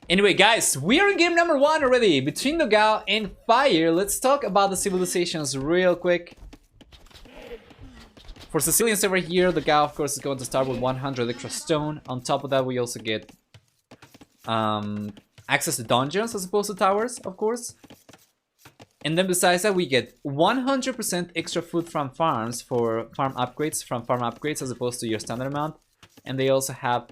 Anyway, guys, we are in game number 1 already between Dogao and Fire. Let's talk about the civilizations real quick. For Sicilians over here, Dogao, of course, is going to start with 100 extra stone. On top of that, we also get access to dungeons as opposed to towers, of course. And then besides that, we get 100% extra food from farms for farm upgrades, as opposed to your standard amount. And they also have,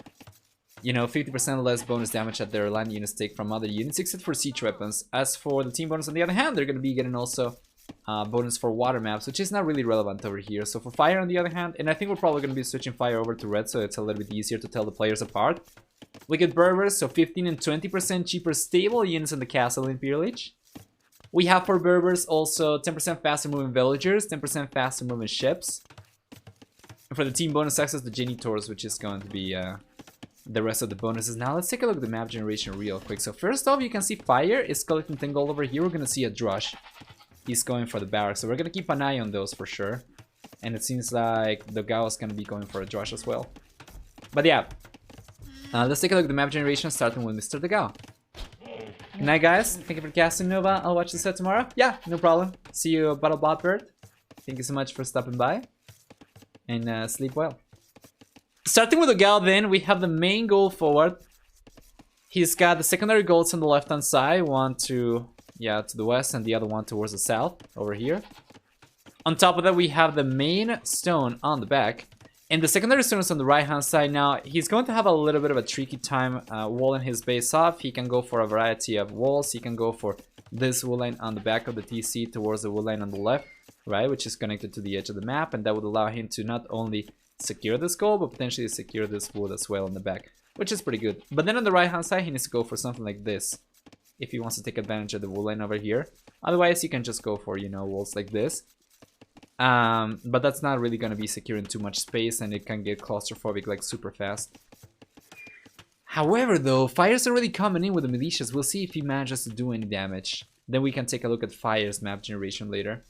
you know, 50% less bonus damage that their land units take from other units, except for siege weapons. As for the team bonus, on the other hand, they're going to be getting also bonus for water maps, which is not really relevant over here. So for Fire, on the other hand, and I think we're probably going to be switching Fire over to Red, so it's a little bit easier to tell the players apart. We get Berbers, so 15 and 20% cheaper stable units in the castle in Age. We have for Berbers also 10% faster moving villagers, 10% faster moving ships. And for the team bonus, access to Genitors, which is going to be the rest of the bonuses. Now let's take a look at the map generation real quick. So first off, you can see Fire is collecting 10 gold over here. We're going to see a Drush. He's going for the barracks, so we're going to keep an eye on those for sure. And it seems like Dogao is going to be going for a Drush as well. But yeah, let's take a look at the map generation, starting with Mr. Dogao. Good night, guys. Thank you for casting, Nova. I'll watch the set tomorrow. Yeah, no problem. See you, Battlebot Bird. Thank you so much for stopping by. And sleep well. Starting with Dogao, then, we have the main goal forward. He's got the secondary goals on the left-hand side. One to the west, and the other one towards the south, over here. On top of that, we have the main stone on the back. And the secondary stone is on the right-hand side. Now, he's going to have a little bit of a tricky time walling his base off. He can go for a variety of walls. He can go for this wood line on the back of the TC towards the wood line on the left, right, which is connected to the edge of the map. And that would allow him to not only secure this goal, but potentially secure this wood as well on the back, which is pretty good. But then on the right-hand side, he needs to go for something like this if he wants to take advantage of the wood line over here. Otherwise, he can just go for, you know, walls like this. But that's not really going to be securing too much space, and it can get claustrophobic like super fast. However, though, Fire's already coming in with the militias. We'll see if he manages to do any damage. Then we can take a look at Fire's map generation later.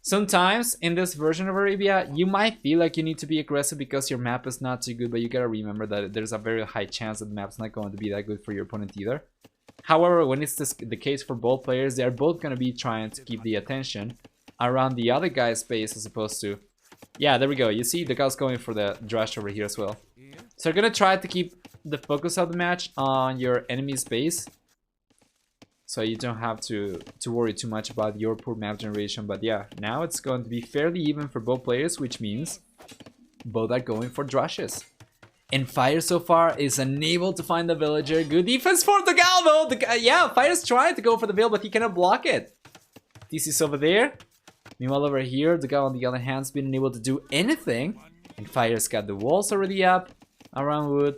Sometimes in this version of Arabia, you might feel like you need to be aggressive because your map is not too good, but you gotta remember that there's a very high chance that the map's not going to be that good for your opponent either. However, when it's the case for both players, they are both going to be trying to keep the attention around the other guy's base as opposed to... Yeah, there we go. You see the guy's going for the Drush over here as well. So you're going to try to keep the focus of the match on your enemy's base, so you don't have to worry too much about your poor map generation. But yeah, now it's going to be fairly even for both players, which means both are going for Drushes. And Fire so far is unable to find the villager. Good defense for Dogao though. Yeah, Fire's trying to go for the veil, but he cannot block it. DC's over there. Meanwhile over here, Dogao on the other hand has been unable to do anything. And Fire's got the walls already up around wood.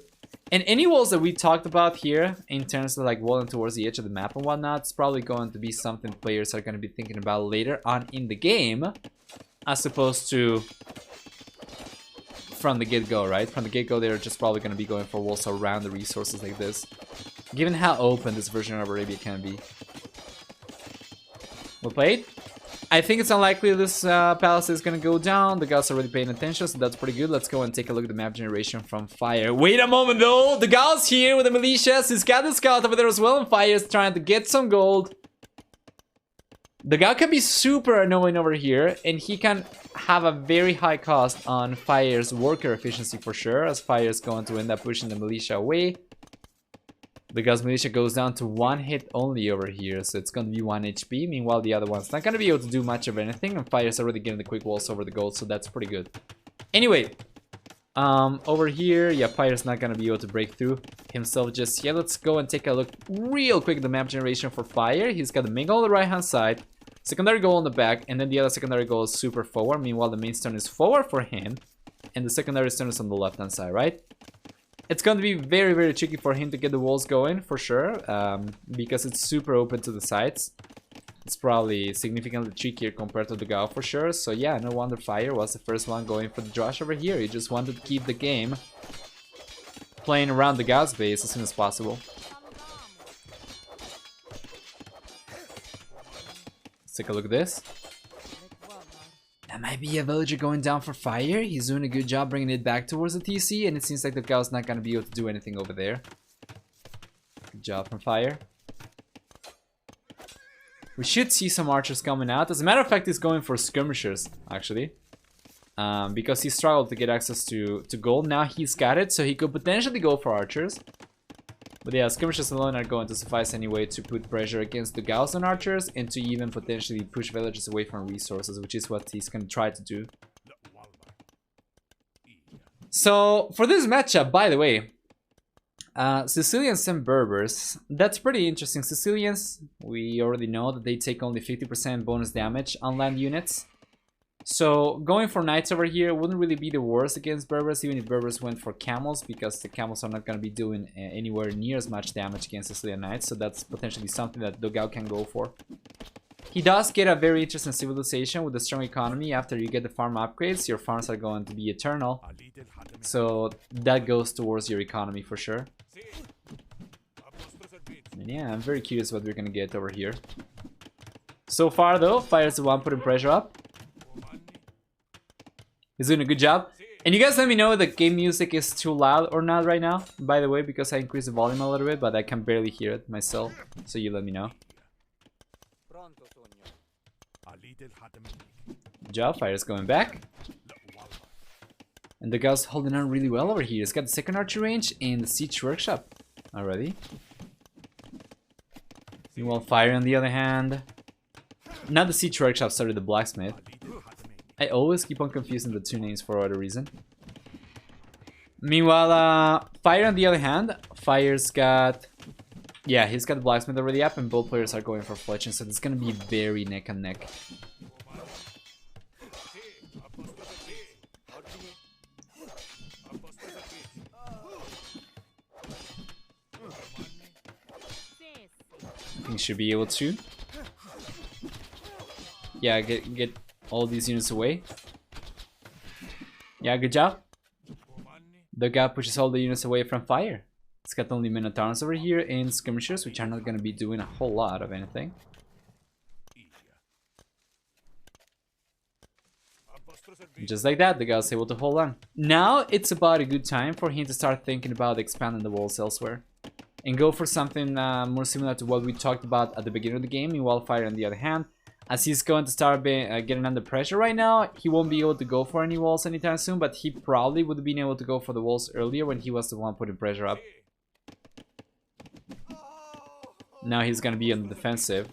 And any walls that we talked about here in terms of like walling towards the edge of the map and whatnot, it's probably going to be something players are going to be thinking about later on in the game, as opposed to from the get-go, right? From the get-go, they're just probably going to be going for walls around the resources like this, given how open this version of Arabia can be. Well played. I think it's unlikely this palace is going to go down. The guy's already paying attention, so that's pretty good. Let's go and take a look at the map generation from Fire. Wait a moment though! The guy's here with the militias. He's got the scout over there as well, and Fire's trying to get some gold. The guy can be super annoying over here, and he can have a very high cost on Fire's worker efficiency for sure, as Fire's going to end up pushing the militia away. The guy's militia goes down to 1 hit only over here, so it's going to be 1 HP. Meanwhile, the other one's not going to be able to do much of anything, and Fire's already getting the quick walls over the gold, so that's pretty good. Anyway, over here, yeah, Fire's not going to be able to break through himself just yet. Let's go and take a look real quick at the map generation for Fire. He's got the main goal on the right-hand side, secondary goal on the back, and then the other secondary goal is super forward. Meanwhile, the main stone is forward for him, and the secondary stone is on the left-hand side, right? It's going to be very, very tricky for him to get the walls going, for sure, because it's super open to the sides. It's probably significantly trickier compared to the Dogao, for sure. So yeah, no wonder Fire was the first one going for the Drush over here. He just wanted to keep the game playing around the Dago's base as soon as possible. Let's take a look at this. That might be a villager going down for Fire. He's doing a good job bringing it back towards the TC, and it seems like the Dago's not going to be able to do anything over there. job from Fire. We should see some archers coming out. As a matter of fact, he's going for skirmishers, actually. Because he struggled to get access to gold. Now he's got it, so he could potentially go for archers. But yeah, skirmishers alone are going to suffice anyway to put pressure against the Gaos on archers and to even potentially push villagers away from resources, which is what he's going to try to do. So, for this matchup, by the way, Sicilians and Berbers, that's pretty interesting. Sicilians, we already know that they take only 50% bonus damage on land units. So going for knights over here wouldn't really be the worst against Berbers, even if Berbers went for camels, because the camels are not going to be doing anywhere near as much damage against Sicilian knights. So that's potentially something that Dogao can go for. He does get a very interesting civilization with a strong economy. After you get the farm upgrades, your farms are going to be eternal. So that goes towards your economy for sure. And yeah, I'm very curious what we're going to get over here. So far though, Fire's the one putting pressure up. He's doing a good job. And you guys let me know if the game music is too loud or not right now. By the way, because I increased the volume a little bit, but I can barely hear it myself. So you let me know. Good job, Fire's going back. And the guy's holding on really well over here. He's got the second archer range and the siege workshop already. Meanwhile, Fire on the other hand. Not the siege workshop, sorry, the blacksmith. I always keep on confusing the two names for whatever reason. Meanwhile, Fire on the other hand, Fire's got... Yeah, he's got the blacksmith already up and both players are going for fletching, so it's gonna be very neck and neck. I think he should be able to. Yeah, get all these units away. Yeah, good job. The guy pushes all the units away from Fire. It's got only Minotaurs over here and skirmishers, which are not going to be doing a whole lot of anything. Just like that, the guy's able to hold on. Now it's about a good time for him to start thinking about expanding the walls elsewhere. And go for something more similar to what we talked about at the beginning of the game. Meanwhile, Fire on the other hand, as he's going to start getting under pressure right now, he won't be able to go for any walls anytime soon, but he probably would have been able to go for the walls earlier when he was the one putting pressure up. Now he's going to be on the defensive.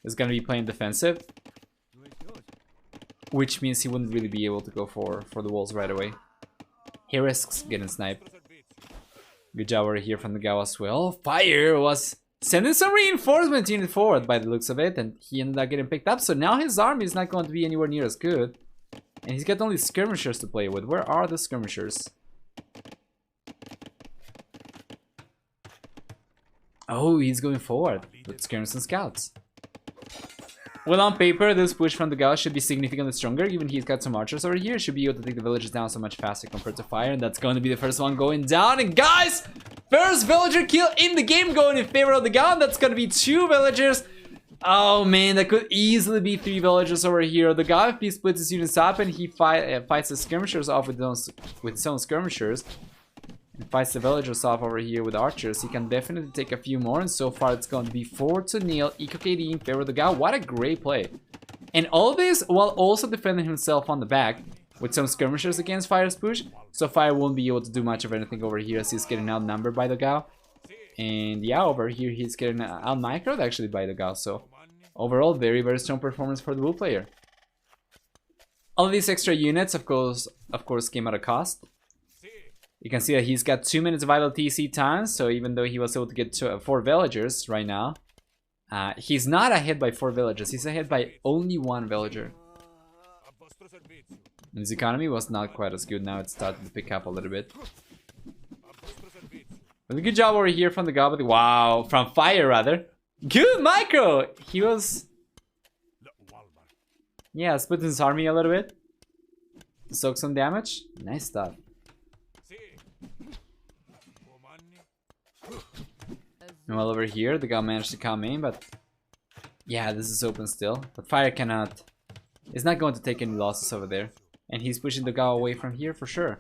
He's going to be playing defensive, which means he wouldn't really be able to go for the walls right away. He risks getting sniped. Good job over here from the Dogao as well. Fire was sending some reinforcement unit forward by the looks of it, and he ended up getting picked up. So now his army is not going to be anywhere near as good. And he's got only skirmishers to play with. Where are the skirmishers? Oh, he's going forward with skirmishers and scouts. Well, on paper, this push from the Dogao should be significantly stronger. Even he's got some archers over here. Should be able to take the villages down so much faster compared to Fire. And that's going to be the first one going down. And guys, first villager kill in the game going in favor of the Dogao. That's going to be 2 villagers. Oh man, that could easily be 3 villagers over here. The Dogao, if he splits his units up and he fights the skirmishers off with his own skirmishers, and fights the villagers off over here with archers, he can definitely take a few more. And so far it's going to be 4-0 EcoKD in favor of the Dogao. What a great play. And all this while also defending himself on the back with some skirmishers against Fire's push. So Fire won't be able to do much of anything over here as he's getting outnumbered by the Dogao. And yeah, over here he's getting out-microed actually by the Dogao. So overall, very, very strong performance for the blue player. All of these extra units, of course, came at a cost. You can see that he's got 2 minutes of idle TC time, so even though he was able to get 4 villagers right now, he's not ahead by 4 villagers, he's ahead by only 1 villager. And his economy was not quite as good, now it's starting to pick up a little bit. But a good job over here from the Dogao, wow, from Fire rather. Good micro! He was... Yeah, split his army a little bit. Soak some damage, nice stuff. Well, over here, the Dogao managed to come in, but yeah, this is open still. But Fire cannot, is not going to take any losses over there. And he's pushing the Dogao away from here for sure.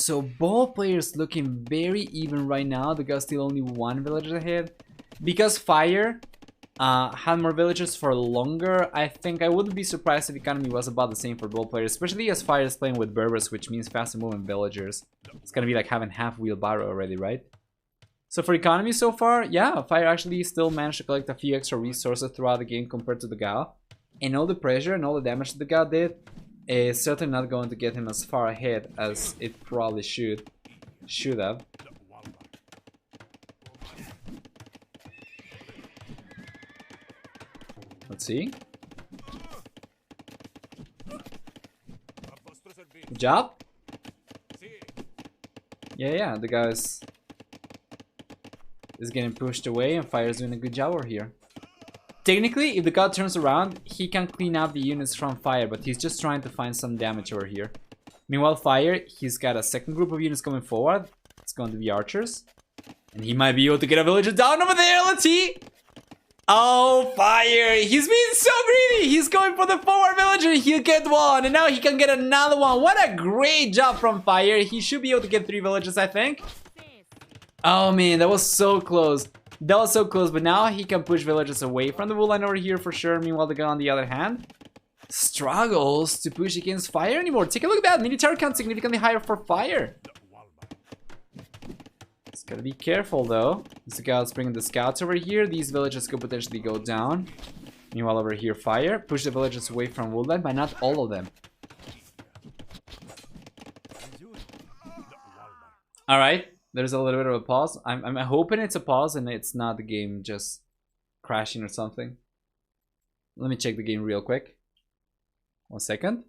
So both players looking very even right now. The guy's still only one villager ahead. Because Fire had more villagers for longer, I think I wouldn't be surprised if economy was about the same for both players, especially as Fire is playing with Berbers, which means faster moving villagers. It's gonna be like having half wheelbarrow already, right? So for economy so far, yeah, Fire actually still managed to collect a few extra resources throughout the game compared to the Dogao. And all the pressure and all the damage that the Dogao did is certainly not going to get him as far ahead as it probably should have. Let's see. Good job. Yeah, the guy is getting pushed away and Fire's doing a good job over here. Technically, if the god turns around, he can clean up the units from Fire, but he's just trying to find some damage over here. Meanwhile, Fire, he's got a second group of units coming forward. It's going to be archers. And he might be able to get a villager down over there. Let's see. Oh, Fire. He's being so greedy. He's going for the forward villager. He'll get one. And now he can get another one. What a great job from Fire. He should be able to get 3 villagers, I think. Oh, man. That was so close. That was so close. But now he can push villagers away from the wool line over here for sure. Meanwhile, the guy on the other hand struggles to push against Fire anymore. Take a look at that. Military count significantly higher for Fire. Just gotta be careful though. This guy's bringing the scouts over here. These villagers could potentially go down. Meanwhile, over here, Fire. Push the villagers away from woodland, but not all of them. Alright. There's a little bit of a pause. I'm hoping it's a pause and it's not the game just crashing or something. Let me check the game real quick. 1 second.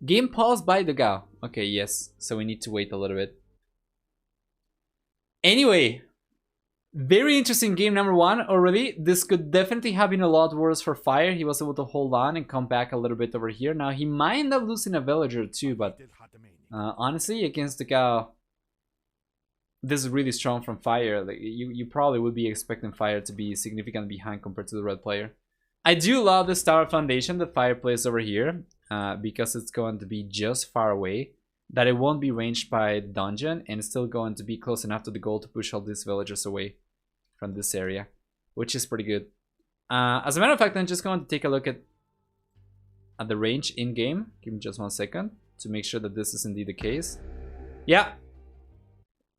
Game paused by the Dogao. Okay, yes. So we need to wait a little bit. Anyway, very interesting game number 1 already. This could definitely have been a lot worse for Fire. He was able to hold on and come back a little bit over here. Now he might end up losing a villager too, but honestly, against the Dogao, this is really strong from Fire. Like, you probably would be expecting Fire to be significantly behind compared to the red player. I do love this tower foundation that Fire plays over here because it's going to be just far away, that it won't be ranged by the dungeon, and it's still going to be close enough to the goal to push all these villagers away from this area, which is pretty good. As a matter of fact, I'm just going to take a look at the range in game. Give me just 1 second to make sure that this is indeed the case. Yeah.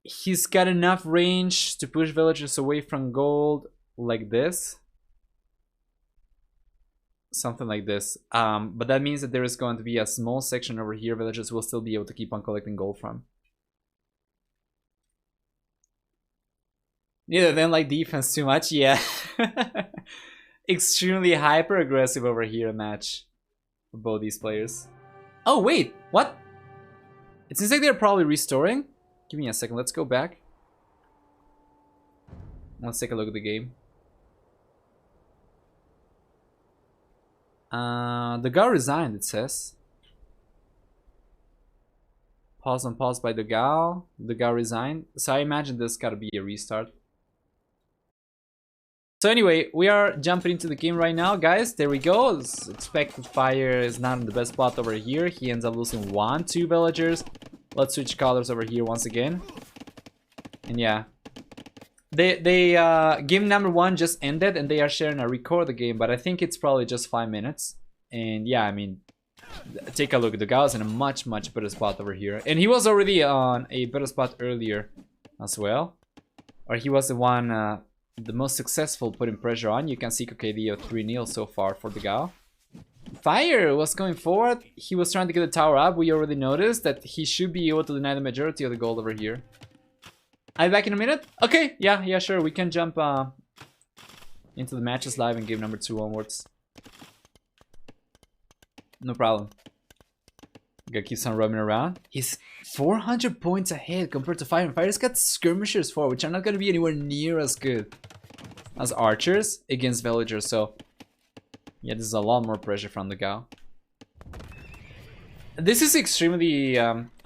He's got enough range to push villagers away from gold like this. Something like this. But that means that there is going to be a small section over here villagers will still be able to keep on collecting gold from. Neither of them like defense too much, yeah. Extremely hyper aggressive over here match for both these players. Oh wait, what? It seems like they're probably restoring. Give me a second, let's go back. Let's take a look at the game. The Dogao resigned, it says. Pause on pause by the Dogao. The Dogao resigned. So I imagine this gotta be a restart. So anyway, we are jumping into the game right now, guys. There we go. As expected, Fire is not in the best spot over here. He ends up losing 2 villagers. Let's switch colors over here once again. And yeah. Game number 1 just ended and they are sharing a record the game, but I think it's probably just 5 minutes. And yeah, I mean, take a look. The Dogao's in a much better spot over here. And he was already on a better spot earlier as well. Or he was the one, the most successful putting pressure on. You can see KOTD of 3-0 so far for the Dogao. Fire was going forward. He was trying to get the tower up. We already noticed that he should be able to deny the majority of the gold over here. I'll be back in a minute. Okay, yeah, sure. We can jump into the matches live in game number 2 onwards. No problem. Guy keeps on roaming around. He's 400 points ahead compared to Fire. And Fire's got skirmishers for, which are not going to be anywhere near as good as archers against villagers. So yeah, this is a lot more pressure from the Dogao. This is extremely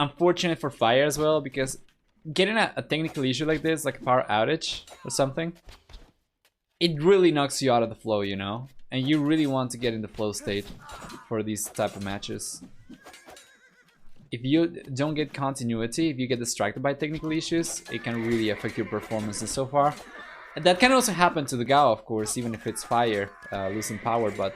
unfortunate for Fire as well, because getting a technical issue like this, like a power outage or something, it really knocks you out of the flow, you know? And you really want to get in the flow state for these type of matches. if you don't get continuity, if you get distracted by technical issues, it can really affect your performances so far. And that can also happen to the Dogao, of course, even if it's fire, losing power, but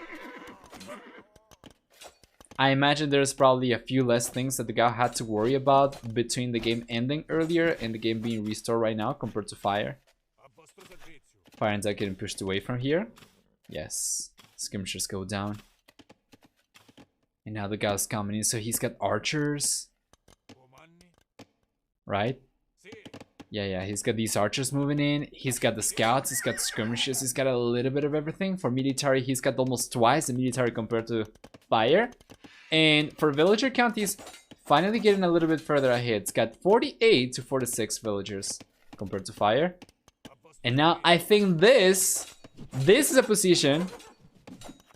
I imagine there's probably a few less things that the Dogao had to worry about between the game ending earlier and the game being restored right now compared to fire. Fire ends up getting pushed away from here. Yes, skirmishers go down. And now the Dago's coming in, so he's got archers. Right? Yeah, he's got these archers moving in. He's got the scouts, he's got skirmishes, he's got a little bit of everything. For military, he's got almost twice the military compared to fire. And for villager count, he's finally getting a little bit further ahead. It's got 48 to 46 villagers compared to fire. And now I think this is a position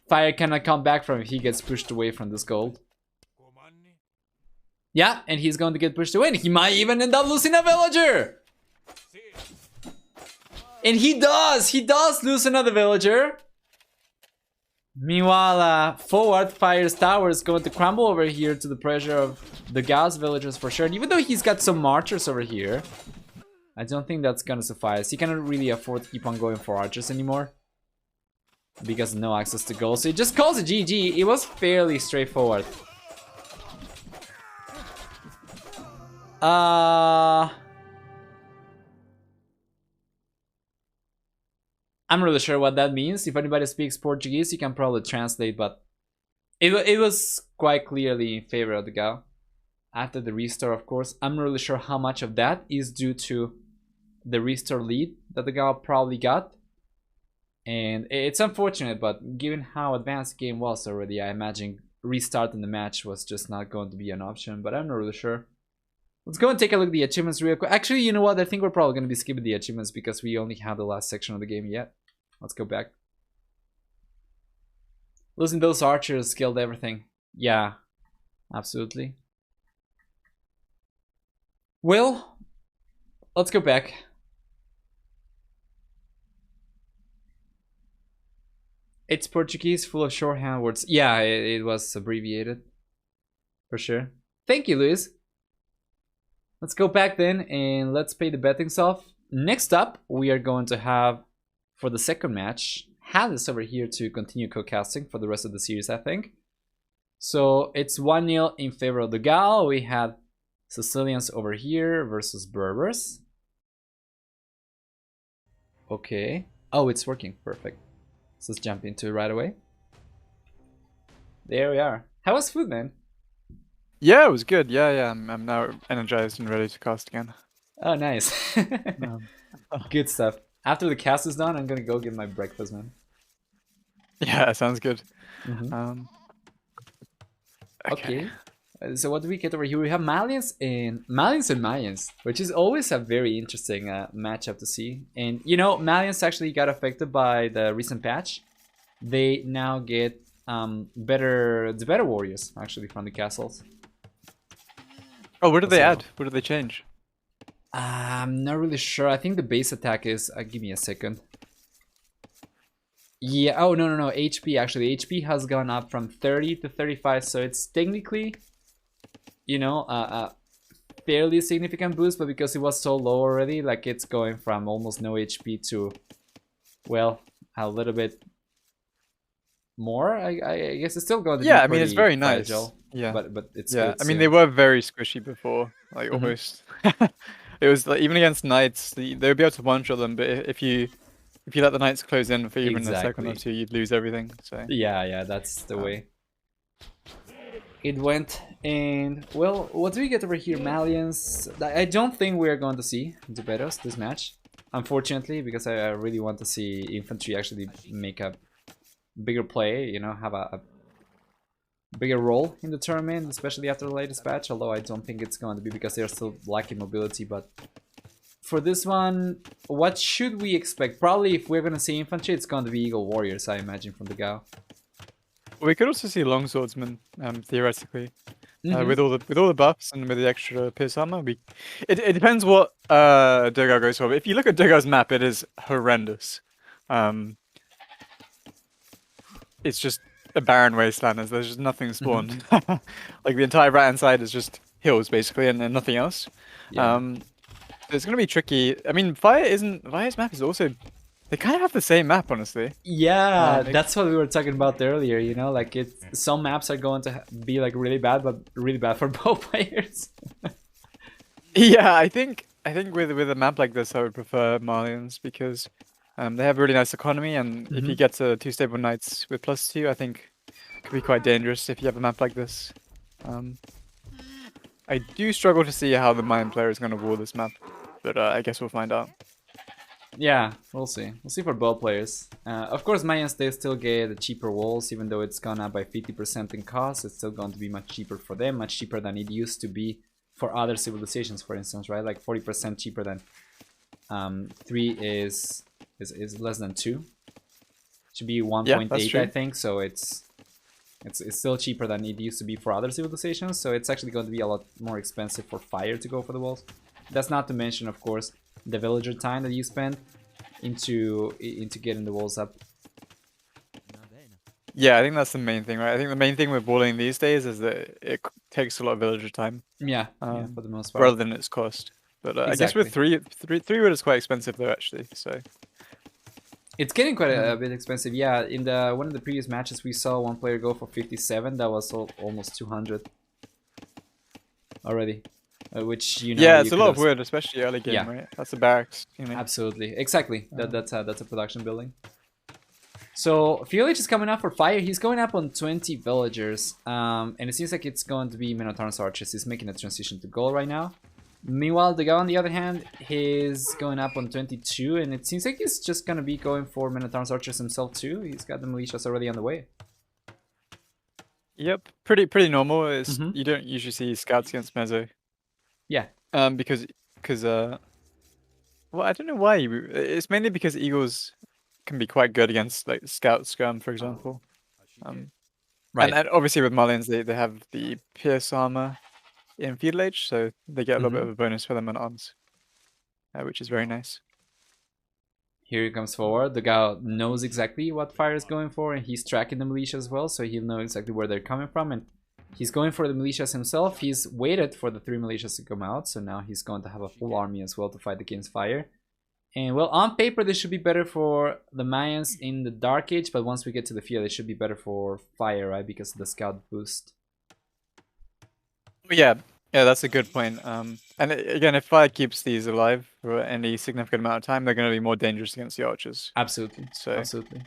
fire cannot come back from if he gets pushed away from this gold. Yeah, and he's going to get pushed away, and he might even end up losing a villager. And he does lose another villager. Meanwhile, forward Fire's tower is going to crumble over here to the pressure of the Dago's villagers for sure. And even though he's got some archers over here, I don't think that's gonna suffice. He cannot really afford to keep on going for archers anymore because no access to gold. So he just calls it GG. It was fairly straightforward. I'm not really sure what that means. If anybody speaks Portuguese, you can probably translate, but it was quite clearly in favor of the Dogao. After the restore, of course. I'm not really sure how much of that is due to the restore lead that the Dogao probably got. And it's unfortunate, but given how advanced the game was already, I imagine restarting the match was just not going to be an option, but I'm not really sure. Let's go and take a look at the achievements real quick. Actually, you know what? I think we're probably going to be skipping the achievements because we only have the last section of the game yet. Let's go back. Losing those archers killed everything. Yeah, absolutely. Well, let's go back. It's Portuguese, full of shorthand words. Yeah, it was abbreviated. For sure. Thank you, Luis. Let's go back then and let's pay the bettings off. Next up, we are going to have, for the second match, Hallis over here to continue co-casting for the rest of the series, I think. So it's 1-0 in favor of the Dogao. We have Sicilians over here versus Berbers. Okay. Oh, it's working. Perfect. So let's jump into it right away. There we are. How was food, man? Yeah, it was good. Yeah. I'm now energized and ready to cast again. Oh, nice. Good stuff. After the cast is done, I'm gonna go get my breakfast, man. Yeah, sounds good. Okay. So what do we get over here? We have Malians and Mayans, which is always a very interesting matchup to see. And you know, Malians actually got affected by the recent patch. They now get better warriors actually from the castles. Oh, what did they add? What did they change? I'm not really sure. I think the base attack is. Give me a second. Yeah. Oh no. HP actually. HP has gone up from 30 to 35, so it's technically, you know, a fairly significant boost. But because it was so low already, like it's going from almost no HP to, well, a little bit more. I guess it's still going to be. Yeah, I mean it's very nice. Fragile, yeah, but it's yeah. good, I mean so. they were very squishy before, like almost. It was like even against knights, they would be able to one-shot them, but if you let the knights close in for even a second or two, you'd lose everything. So yeah, that's the way it went. And well, what do we get over here? Malians. I don't think we're going to see Duberos this match, unfortunately, because I really want to see infantry actually make a bigger play, you know, have a bigger role in the tournament, especially after the latest patch, although I don't think it's going to be because they're still lacking mobility. But for this one, what should we expect? Probably if we're going to see infantry, it's going to be Eagle Warriors, I imagine, from the Dogao. We could also see longswordsmen, theoretically, with all the buffs and with the extra pierce armor. It depends what Dogao goes for. But if you look at Dogao's map, it is horrendous. It's just a barren wasteland. There's just nothing spawned. Like the entire right hand side is just hills basically, and nothing else. Yeah. It's gonna be tricky. I mean, Fire's map is also, they kind of have the same map, honestly. Yeah, that's what we were talking about earlier. You know, like some maps are going to be like really bad, but really bad for both players. Yeah, I think with a map like this, I would prefer Malians because they have a really nice economy, and if you get to 2 stable knights with +2, I think it could be quite dangerous if you have a map like this. I do struggle to see how the Malian player is going to wall this map, but I guess we'll find out. Yeah, we'll see. We'll see for both players. Of course, Mayans, they still get the cheaper walls, even though it's gone up by 50% in cost. It's still going to be much cheaper for them, much cheaper than it used to be for other civilizations, for instance, right? Like 40% cheaper than 3 is less than 2. Should be 1.8, I think. So it's still cheaper than it used to be for other civilizations. So it's actually going to be a lot more expensive for Fire to go for the walls. That's not to mention, of course, the villager time that you spend into getting the walls up. Yeah, I think that's the main thing, right? I think the main thing with walling these days is that it takes a lot of villager time. Yeah, yeah, for the most part. Rather than its cost. But I guess with three wood is quite expensive though, actually. So it's getting quite a bit expensive. Yeah, in one of the previous matches, we saw one player go for 57. That was almost 200 already. Which yeah, it's a lot of wood, especially early game, right? That's the barracks, you know. Absolutely, exactly. That's a production building. So Felix is coming up for Fire. He's going up on 20 villagers, and it seems like it's going to be Minotaur's archers. He's making a transition to gold right now. Meanwhile, Dogao, on the other hand, he's going up on 22, and it seems like he's just gonna be going for Minotaur's archers himself too. He's got the militias already on the way. Yep, pretty normal. You don't usually see scouts against Mezzo. Yeah. Because well, I don't know why. It's mainly because Eagles can be quite good against like Scout Scum, for example. Right. And obviously with Malians, they have the Pierce armor in Field Age, so they get a little bit of a bonus for them on arms, which is very nice. Here he comes forward. The guy knows exactly what Fire is going for, and he's tracking the militia as well, so he'll know exactly where they're coming from, and he's going for the militias himself. He's waited for the 3 militias to come out, so now he's going to have a full army as well to fight against Fire. And well, on paper, this should be better for the Mayans in the Dark Age, but once we get to the field, it should be better for Fire, right? Because of the scout boost. Yeah, that's a good point. And again, if Fire keeps these alive for any significant amount of time, they're going to be more dangerous against the archers. Absolutely. So, absolutely.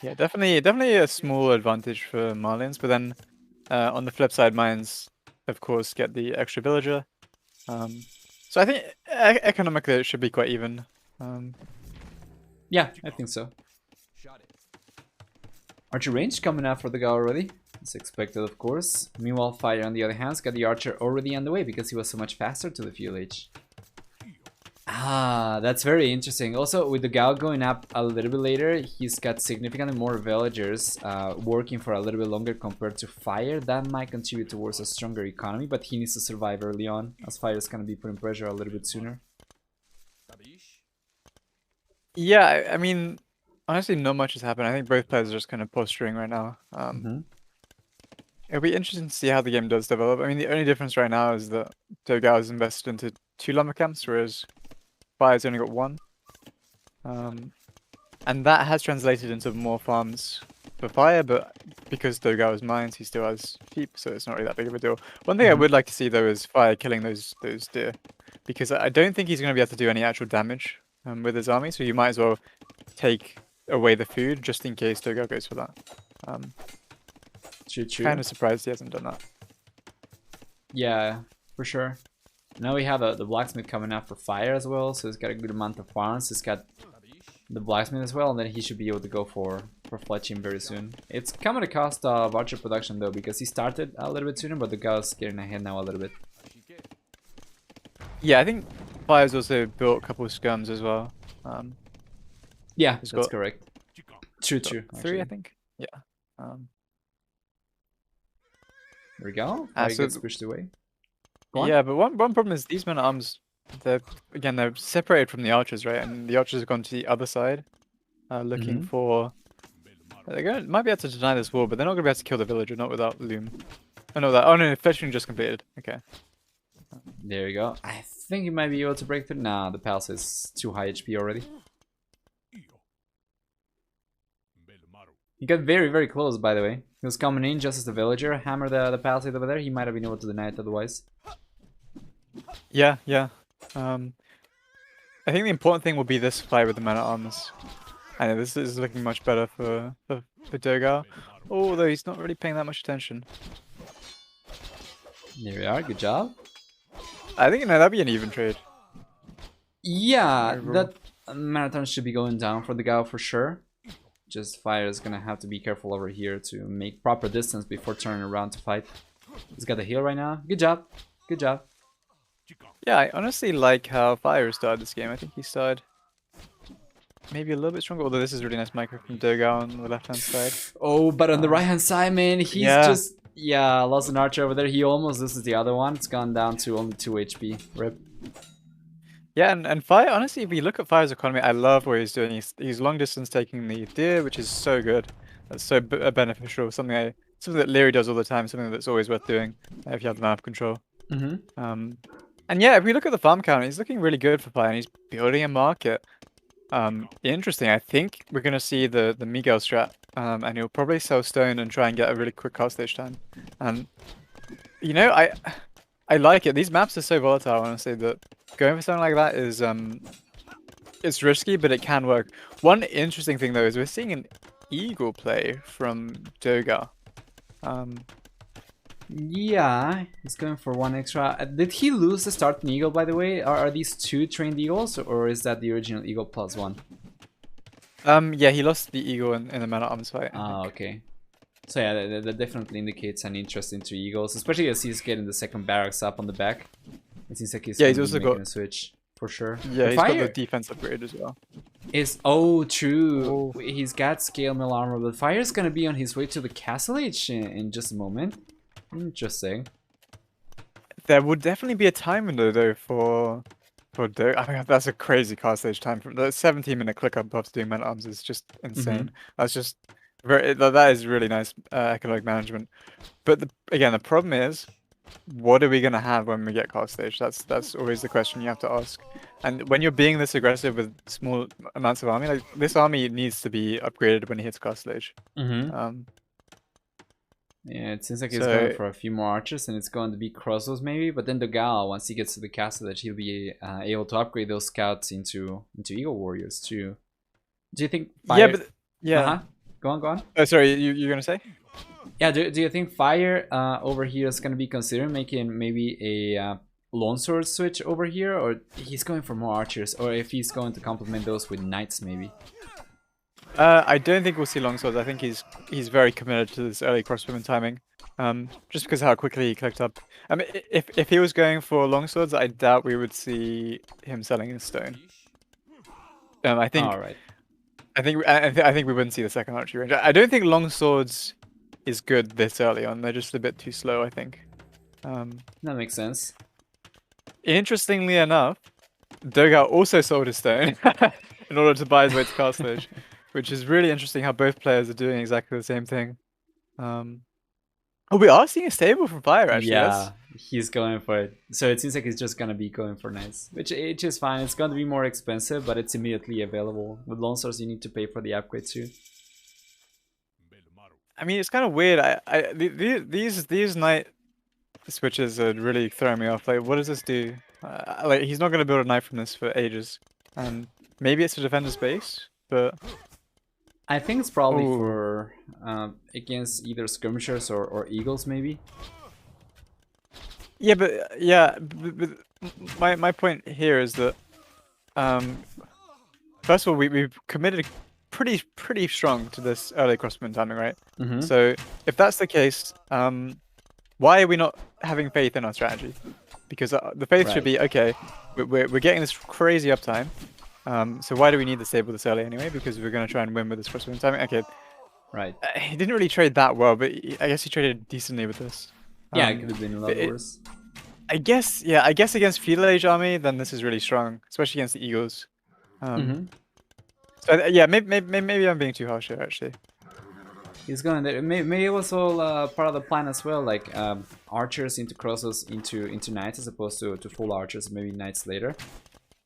Yeah, definitely a small advantage for Malians, but then on the flip side, Mayans, of course, get the extra villager. So I think economically it should be quite even. Yeah, I think so. Archer range coming out for the guy already. It's expected, of course. Meanwhile, Fire, on the other hand, has got the Archer already on the way because he was so much faster to the Field Age. Ah, that's very interesting. Also, with the Gao going up a little bit later, he's got significantly more villagers working for a little bit longer compared to Fire. That might contribute towards a stronger economy, but he needs to survive early on, as Fire is going to be putting pressure a little bit sooner. Yeah, I mean, honestly, not much has happened. I think both players are just kind of posturing right now. It'll be interesting to see how the game does develop. I mean, the only difference right now is that Dogao is invested into 2 lumber camps, whereas Fire's only got 1. And that has translated into more farms for Fire, but because Dogao is mines, he still has sheep, so it's not really that big of a deal. One thing I would like to see, though, is Fire killing those deer, because I don't think he's going to be able to do any actual damage with his army, so you might as well take away the food just in case Dogao goes for that. True. Kind of surprised he hasn't done that. Yeah, for sure. Now we have the blacksmith coming out for Fire as well, so he's got a good amount of farms. He's got the blacksmith as well, and then he should be able to go for fletching very soon. It's come at a cost of archer production though, because he started a little bit sooner, but the guy's getting ahead now a little bit. Yeah, I think Fire's also built a couple of scums as well. Yeah, that's correct. True. 3, actually. I think. Yeah. There we go. Fire gets pushed away. Yeah, but one problem is these men-at-arms, they're separated from the archers, right? And the archers have gone to the other side, looking for... might be able to deny this wall, but they're not going to be able to kill the villager, not without loom. Oh no, fetching just completed. Okay. There you go. I think he might be able to break through. Nah, the palace is too high HP already. He got very, very close, by the way. He was coming in just as the villager hammered the palisade over there. He might have been able to deny it otherwise. Yeah, yeah. I think the important thing will be this fight with the man-at-arms. I know this is looking much better for Dogao, although he's not really paying that much attention. There we are, good job. I think that'd be an even trade. Yeah, Overall. that marathon should be going down for the Dogao for sure. Just Fire is gonna have to be careful over here to make proper distance before turning around to fight. He's got the heal right now. Good job, good job. Yeah, I honestly like how Fire started this game. I think he started maybe a little bit stronger, although this is really nice micro from Dogao on the left-hand side. Oh, but on the right-hand side, man, he's just... Yeah, lost an archer over there. He almost loses the other one. It's gone down to only 2 HP. Rip. Yeah, and Fire, honestly, if we look at Fire's economy, I love what he's doing. He's long distance taking the deer, which is so good. That's so beneficial. Something that Leary does all the time, something that's always worth doing if you have the map control. And yeah, if we look at the farm count, he's looking really good for Fire, and he's building a market. Interesting. I think we're gonna see the Miguel strat, and he'll probably sell stone and try and get a really quick cast stage time. And you know, I like it. These maps are so volatile, honestly, that going for something like that is it's risky, but it can work. One interesting thing though is we're seeing an eagle play from Dogao. Yeah, he's going for 1 extra. Did he lose the starting eagle, by the way? Are these 2 trained eagles, or is that the original eagle plus 1? Yeah, he lost the eagle in the man-at-arms fight. Ah, okay. So yeah, that definitely indicates an interest into eagles, especially as he's getting the second barracks up on the back. It seems like he's also making got a switch for sure. Yeah, he's got the defense upgrade as well. True. He's got scale mill armor, but Fire's gonna be on his way to the castle age in just a moment. Interesting. There would definitely be a time window though for Dogao. I mean, that's a crazy cast stage time. From the 17-minute click up buffs doing man-at-arms is just insane. That's just that is really nice economic management. But again, the problem is, what are we gonna have when we get cast stage? That's always the question you have to ask. And when you're being this aggressive with small amounts of army, like this army needs to be upgraded when he hits cast stage. Yeah, it seems like he's going for a few more archers, and it's going to be crossbows maybe. But then Dogao, once he gets to the castle, that he'll be able to upgrade those scouts into eagle warriors too. Do you think? Fire... Yeah. Go on. Oh, sorry, you're gonna say? Yeah. Do you think Fire over here is gonna be considering making maybe a longsword switch over here, or he's going for more archers, or if he's going to complement those with knights maybe? I don't think we'll see longswords. I think he's very committed to this early crossbowman timing. Just because of how quickly he clicked up. I mean, if he was going for longswords, I doubt we would see him selling his stone. I think. All right. I think we wouldn't see the second archery range. I don't think longswords is good this early on. They're just a bit too slow, I think. That makes sense. Interestingly enough, Dogao also sold his stone in order to buy his way to cast stage. Which is really interesting how both players are doing exactly the same thing. Oh, we are seeing a stable from Fire, actually. Yeah, he's going for it. So it seems like he's just going to be going for knights, which is fine. It's going to be more expensive, but it's immediately available. With longswords, you need to pay for the upgrade too. I mean, it's kind of weird. These knight switches are really throwing me off. Like, what does this do? Like, he's not going to build a knight from this for ages. And maybe it's to defend his base, but... I think it's probably for against either skirmishers or eagles, maybe. Yeah, but my point here is that first of all, we've committed pretty strong to this early crossbowman timing, right? So if that's the case, why are we not having faith in our strategy? Because the faith should be, okay, we're getting this crazy uptime. So why do we need the stable this early anyway? Because we're going to try and win with this crossbowman timing. Okay. Right. He didn't really trade that well, but I guess he traded decently with this. Yeah, it could have been a lot worse. I guess against feudal age army, then this is really strong, especially against the eagles. So yeah, maybe I'm being too harsh here, actually. He's going there. Maybe it was all part of the plan as well, like archers into crosses into knights as opposed to full archers. Maybe knights later.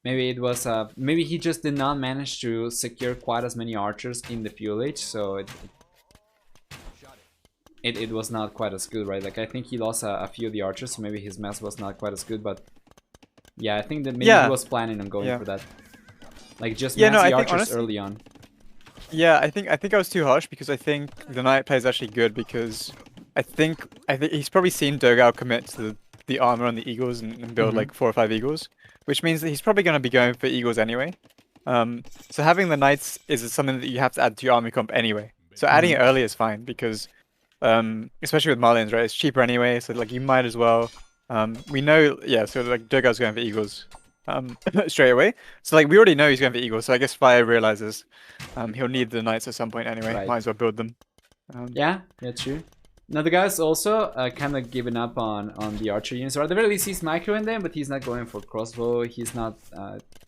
Maybe it was maybe he just did not manage to secure quite as many archers in the fuel age, so it was not quite as good, right? Like I think he lost a few of the archers, so maybe his mass was not quite as good. But yeah, I think that maybe he was planning on going for that, like just mass the archers honestly, early on. Yeah, I think I was too harsh because I think the knight play is actually good because I think he's probably seen Dogao commit to the armor on the eagles and build like 4 or 5 eagles, which means that he's probably going to be going for eagles anyway. So having the knights is something that you have to add to your army comp anyway. So adding it early is fine because, especially with Marlians, right? It's cheaper anyway, so like you might as well. We know, yeah. So like Dogao's going for eagles. Straight away. So like we already know he's going for eagles, so I guess Fire realizes he'll need the knights at some point anyway. Right. Might as well build them. Yeah, true. Now the guy's also kind of given up on the archer units, or at the very least he's microing them, but he's not going for crossbow. He's not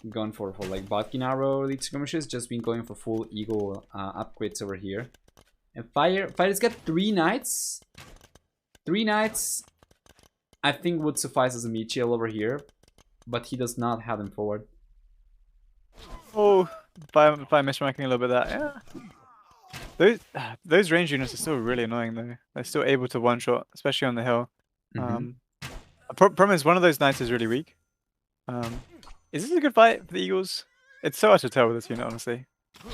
going for like Bodkin arrow elite skirmishes. Just been going for full eagle upgrades over here. And Fire's got 3 knights. 3 knights, I think would suffice as a meat shield over here. But he does not have them forward. Oh, if I mismarking a little bit of that, yeah. Those range units are still really annoying though. They're still able to one-shot, especially on the hill. Problem is one of those knights is really weak. Is this a good fight for the Eagles? It's so hard to tell with this unit, honestly.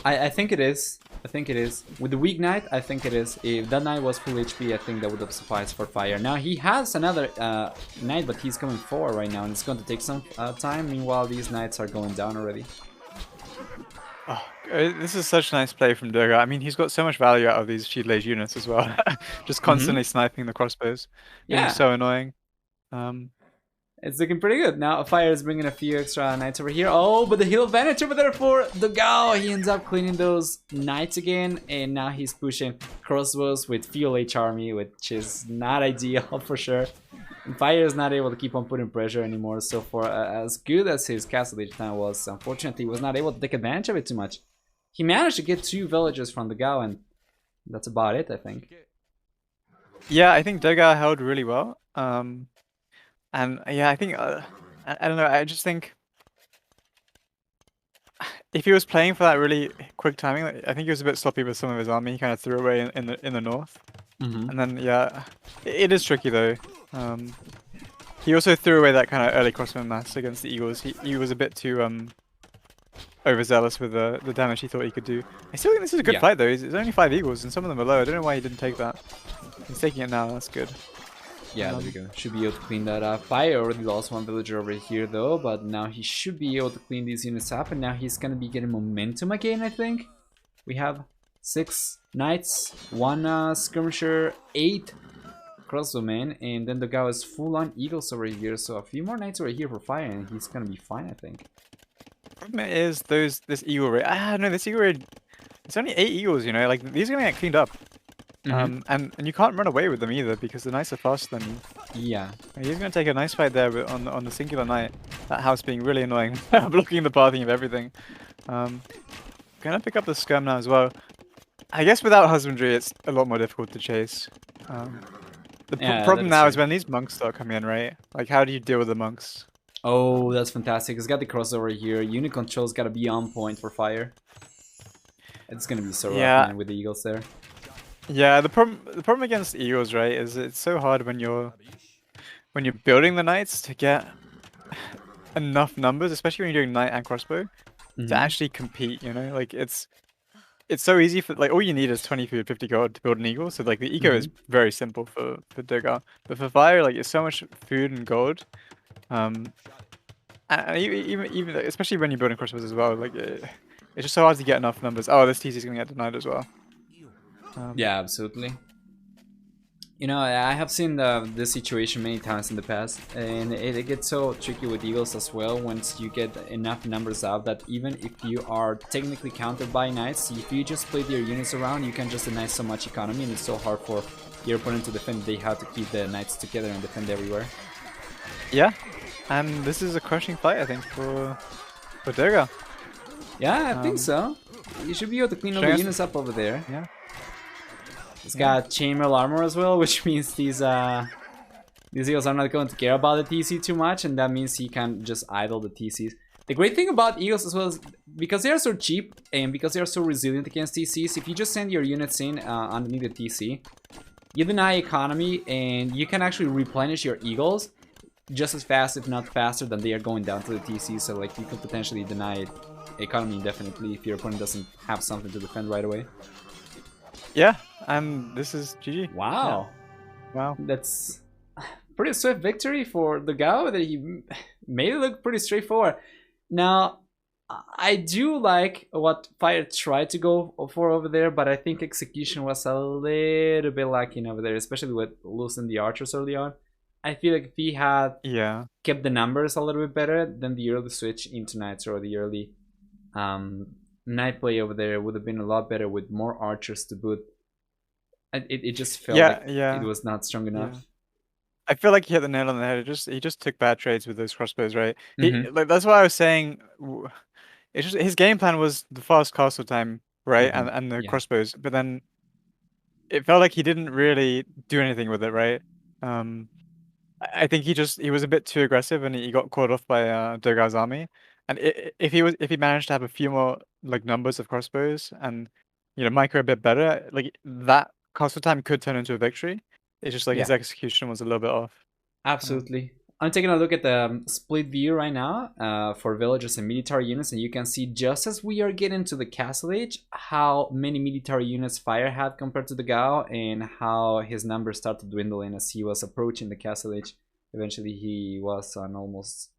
I think it is. I think it is. With the weak knight, I think it is. If that knight was full HP, I think that would have sufficed for Fire. Now he has another knight, but he's coming forward right now, and it's going to take some time. Meanwhile, these knights are going down already. Oh, this is such a nice play from Dogao. I mean, he's got so much value out of these shield age units as well. Just constantly sniping the crossbows. Yeah. Being so annoying. It's looking pretty good. Now Fire is bringing a few extra knights over here. Oh, but the hill advantage over there for Dogao. He ends up cleaning those knights again. And now he's pushing crossbows with fuel H army, which is not ideal for sure. And Fire is not able to keep on putting pressure anymore. So for as good as his castle each time was, unfortunately, he was not able to take advantage of it too much. He managed to get 2 villages from Dogao, and that's about it, I think. Yeah, I think Dogao held really well. And yeah, I think, I don't know, I just think if he was playing for that really quick timing, I think he was a bit sloppy with some of his army. He kind of threw away in the north. And then, yeah, it is tricky though. He also threw away that kind of early crossbow mass against the Eagles. He was a bit too overzealous with the damage he thought he could do. I still think this is a good fight though. There's only 5 Eagles and some of them are low. I don't know why he didn't take that. He's taking it now, that's good. Yeah, there we go. Should be able to clean that up. Fire already lost 1 villager over here though, but now he should be able to clean these units up, and now he's gonna be getting momentum again, I think. We have 6 knights, 1 skirmisher, 8 crossbowmen, and then the guy is full on eagles over here, so a few more knights over here for Fire, and he's gonna be fine, I think. Problem is this eagle raid. No, this eagle raid. It's only 8 eagles, you know. Like these are gonna get cleaned up. And you can't run away with them either because the knights are faster than you. Yeah. He's going to take a nice fight there on the singular knight. That house being really annoying, blocking the pathing of everything. Gonna pick up the skirm now as well. I guess without husbandry, it's a lot more difficult to chase. The problem now is when these monks start coming in, right? Like, how do you deal with the monks? Oh, that's fantastic. It's got the crossover here. Unit control's got to be on point for Fire. It's gonna be so rough, man, with the eagles there. Yeah, the problem against eagles, right, is it's so hard when you're building the knights to get enough numbers, especially when you're doing knight and crossbow, to actually compete. You know, like it's so easy for like all you need is 20 food, 50 gold to build an eagle. So like the eco is very simple for Dogao, but for Fire, like it's so much food and gold. And even especially when you're building crossbows as well, like it's just so hard to get enough numbers. Oh, this TC is gonna get denied as well. Yeah, absolutely. You know, I have seen this situation many times in the past, and it gets so tricky with eagles as well once you get enough numbers out that even if you are technically countered by knights, if you just split your units around, you can just deny so much economy, and it's so hard for your opponent to defend. They have to keep the knights together and defend everywhere. Yeah, and this is a crushing fight, I think, for Dogao. Yeah, I think so. You should be able to clean all the units up over there. Yeah. It's got chainmail armor as well, which means these eagles are not going to care about the TC too much, and that means he can just idle the TCs. The great thing about eagles as well is because they are so cheap and because they are so resilient against TCs, if you just send your units in underneath the TC, you deny economy and you can actually replenish your eagles just as fast, if not faster, than they are going down to the TC. So like you could potentially deny economy indefinitely if your opponent doesn't have something to defend right away. Yeah, this is GG. Wow. Yeah. Wow. That's pretty swift victory for Dogao. That he made it look pretty straightforward. Now, I do like what Fire tried to go for over there, but I think execution was a little bit lacking over there, especially with losing the archers early on. I feel like if he had kept the numbers a little bit better, then the early switch into knights or the early knight play over there would have been a lot better with more archers to boot. It just felt like it was not strong enough. Yeah. I feel like he hit the nail on the head. He just took bad trades with those crossbows, right? Like that's why I was saying. It's just his game plan was the fast castle time, right, and the crossbows. But then it felt like he didn't really do anything with it, right? I think he was a bit too aggressive and he got caught off by Dogao's army. And if he managed to have a few more like numbers of crossbows and micro a bit better, like that castle time could turn into a victory. It's just like his execution was a little bit off. Absolutely. I'm taking a look at the split view right now for villagers and military units, and you can see just as we are getting to the castle age, how many military units Fire had compared to the Gao, and how his numbers started dwindling as he was approaching the castle age. Eventually, he was on almost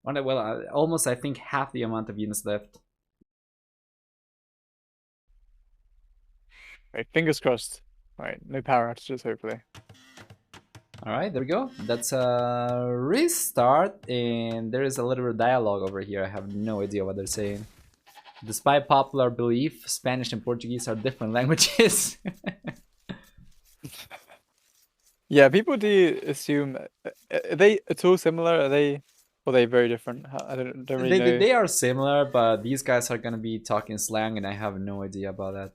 I think half the amount of units left. Right, fingers crossed. Right, no power outages, hopefully. Alright, there we go. That's a restart, and there is a little bit of dialogue over here. I have no idea what they're saying. Despite popular belief, Spanish and Portuguese are different languages. Yeah, people do assume. Are they at all similar? Are they very different? I don't really know. They are similar, but these guys are gonna be talking slang, and I have no idea about that.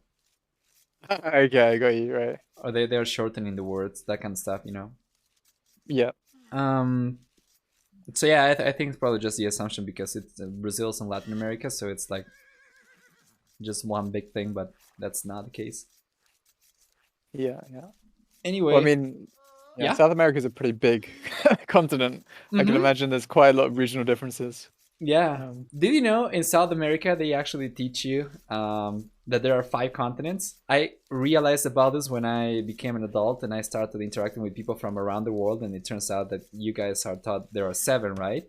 Okay, I got you, right. Or they're shortening the words, that kind of stuff, Yeah. So yeah, I think it's probably just the assumption because it's Brazil's in Latin America, so it's like just one big thing, but that's not the case. Yeah. Anyway, well, I mean, South America is a pretty big continent. I can imagine there's quite a lot of regional differences. Yeah. Did you know in South America they actually teach you that there are 5 continents? I realized about this when I became an adult and I started interacting with people from around the world, and it turns out that you guys are taught there are 7, right?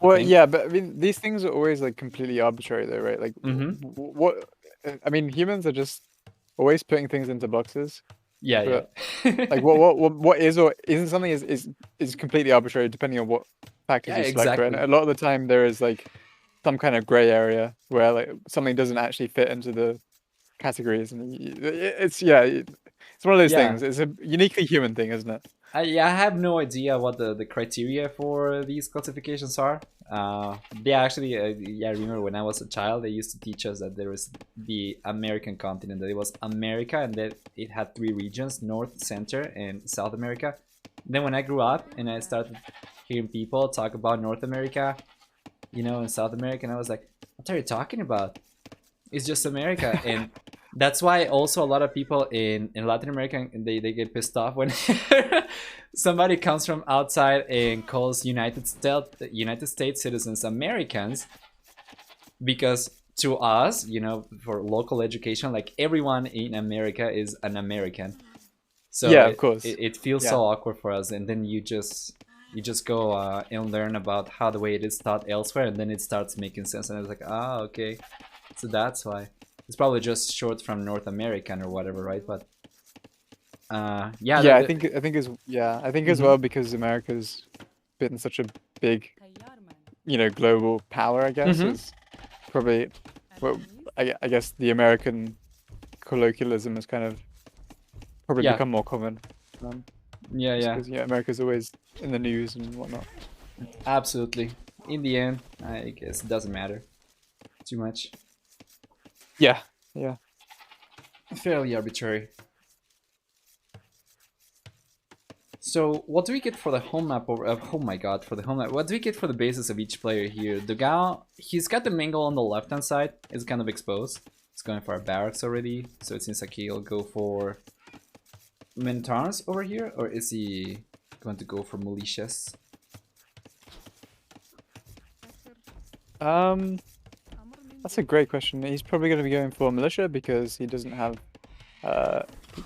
Well, yeah, but I mean, these things are always like completely arbitrary, though, right? Like, what? I mean, humans are just always putting things into boxes. Yeah. Like, what is or isn't something is completely arbitrary depending on what factors you select. Right? And a lot of the time, there is like some kind of gray area where like something doesn't actually fit into the categories, and it's one of those things. It's a uniquely human thing, isn't it? I have no idea what the criteria for these classifications are. Actually, I remember when I was a child, they used to teach us that there was the American continent, that it was America, and that it had 3 regions: North, Center, and South America. Then when I grew up and I started hearing people talk about North America, and South America, and I was like, what are you talking about? It's just America. And that's why also a lot of people in Latin America, they get pissed off when somebody comes from outside and calls United States citizens Americans, because to us, for local education, like everyone in America is an American. So yeah, of course, it feels so awkward for us, and then you just go and learn about how the way it is taught elsewhere, and then it starts making sense, and I was like, okay, so that's why. It's probably just short from North American or whatever, right? But I think as well, because America's been such a big, global power, I guess. Is probably, well, I guess the American colloquialism has kind of probably become more common. Because America's always in the news and whatnot. Absolutely. In the end, I guess it doesn't matter too much. Yeah. fairly arbitrary. So what do we get for the home map over? Oh my god, for the home map. What do we get for the bases of each player here? Dogao, he's got the mingle on the left hand side. It's kind of exposed. He's going for a barracks already, so it seems like he'll go for Minotaurs over here, or is he going to go for militias? That's a great question. He's probably going to be going for militia because he doesn't have.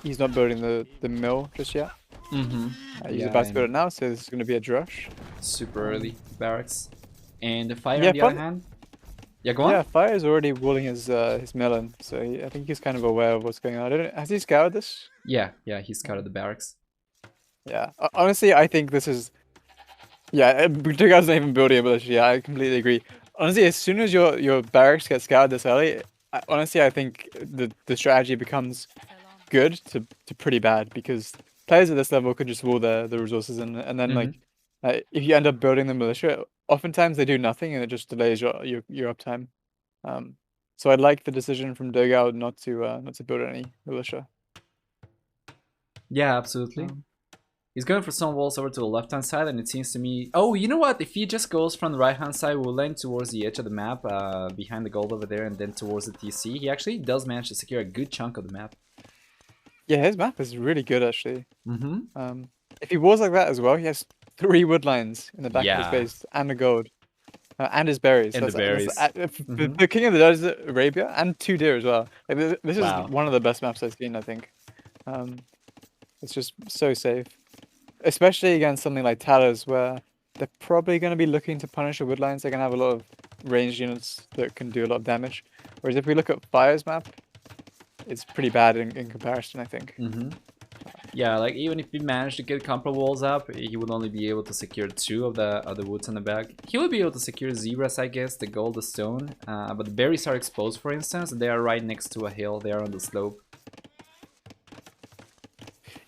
He's not building the mill just yet. He's about to build it now, so this is going to be a drush. Super early barracks. And the fire on the other hand. Yeah, go on. Yeah, Fire is already walling his melon, so I think he's kind of aware of what's going on. Has he scoured this? Yeah, he scouted the barracks. Yeah, honestly, I think this is. Yeah, Dogao's not even building a militia. Yeah, I completely agree. Honestly, as soon as your barracks get scoured this early, honestly, I think the strategy becomes good to pretty bad because players at this level could just wall the resources in, and then like if you end up building the militia, oftentimes they do nothing and it just delays your uptime. So I'd like the decision from Dogao not to build any militia. Yeah, absolutely. He's going for some walls over to the left hand side, and it seems to me. Oh, you know what? If he just goes from the right hand side, we'll land towards the edge of the map, behind the gold over there, and then towards the TC. He actually does manage to secure a good chunk of the map. Yeah, his map is really good actually. If he walls like that as well, he has 3 wood lines in the back of his base and the gold, and his berries. And the berries. The king of the desert, Arabia, and 2 deer as well. Like, this is one of the best maps I've seen, I think. It's just so safe. Especially against something like Talus, where they're probably going to be looking to punish the woodlines. They're going to have a lot of ranged units that can do a lot of damage. Whereas if we look at Fire's map, it's pretty bad in comparison, I think. Yeah, like even if he managed to get compo walls up, he would only be able to secure 2 of the woods in the back. He would be able to secure zebras, I guess, the gold, the stone. But the berries are exposed, for instance. They are right next to a hill. They are on the slope.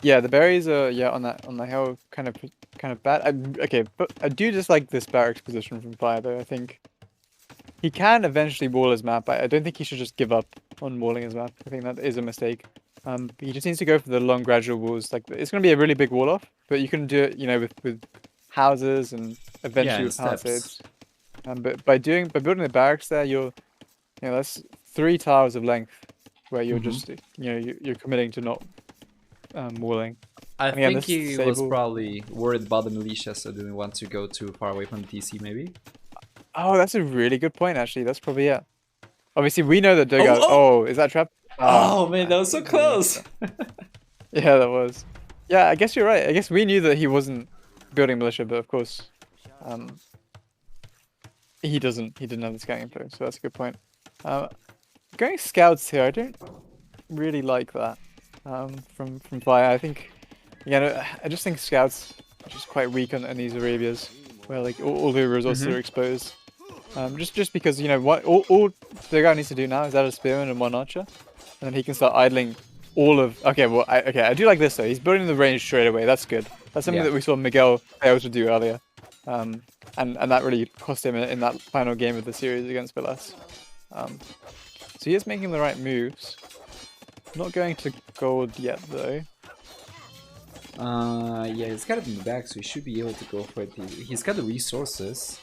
Yeah, the berries are on the hill, kind of bad. Okay, but I do just like this barracks position from Fire though. I think he can eventually wall his map. I don't think he should just give up on walling his map. I think that is a mistake. He just needs to go for the long gradual walls. Like it's going to be a really big wall off, but you can do it, with houses and eventually with palisades. But by building the barracks there, that's 3 towers of length where you're just you're committing to not walling. I think he was probably worried about the militia, so didn't want to go too far away from the TC, maybe. Oh, that's a really good point, actually. That's probably it. Obviously, we know that Dogao. Oh, is that trap? Oh man, that was so close. Yeah, that was. Yeah, I guess you're right. I guess we knew that he wasn't building militia, but of course, he didn't have the scouting info, so that's a good point. Going scouts here, I don't really like that. From Fire, I think, I just think scouts are just quite weak on these Arabias, where like all the resources are exposed. Just because what all the guy needs to do now is add a spearman and 1 archer, and then he can start idling all of. Okay, well, I do like this though. He's building the range straight away. That's good. That's something that we saw Miguel fail to do earlier, and that really cost him in that final game of the series against Villas. So he is making the right moves. Not going to gold yet though. Yeah, he's got it in the back, so he should be able to go for it. He's got the resources,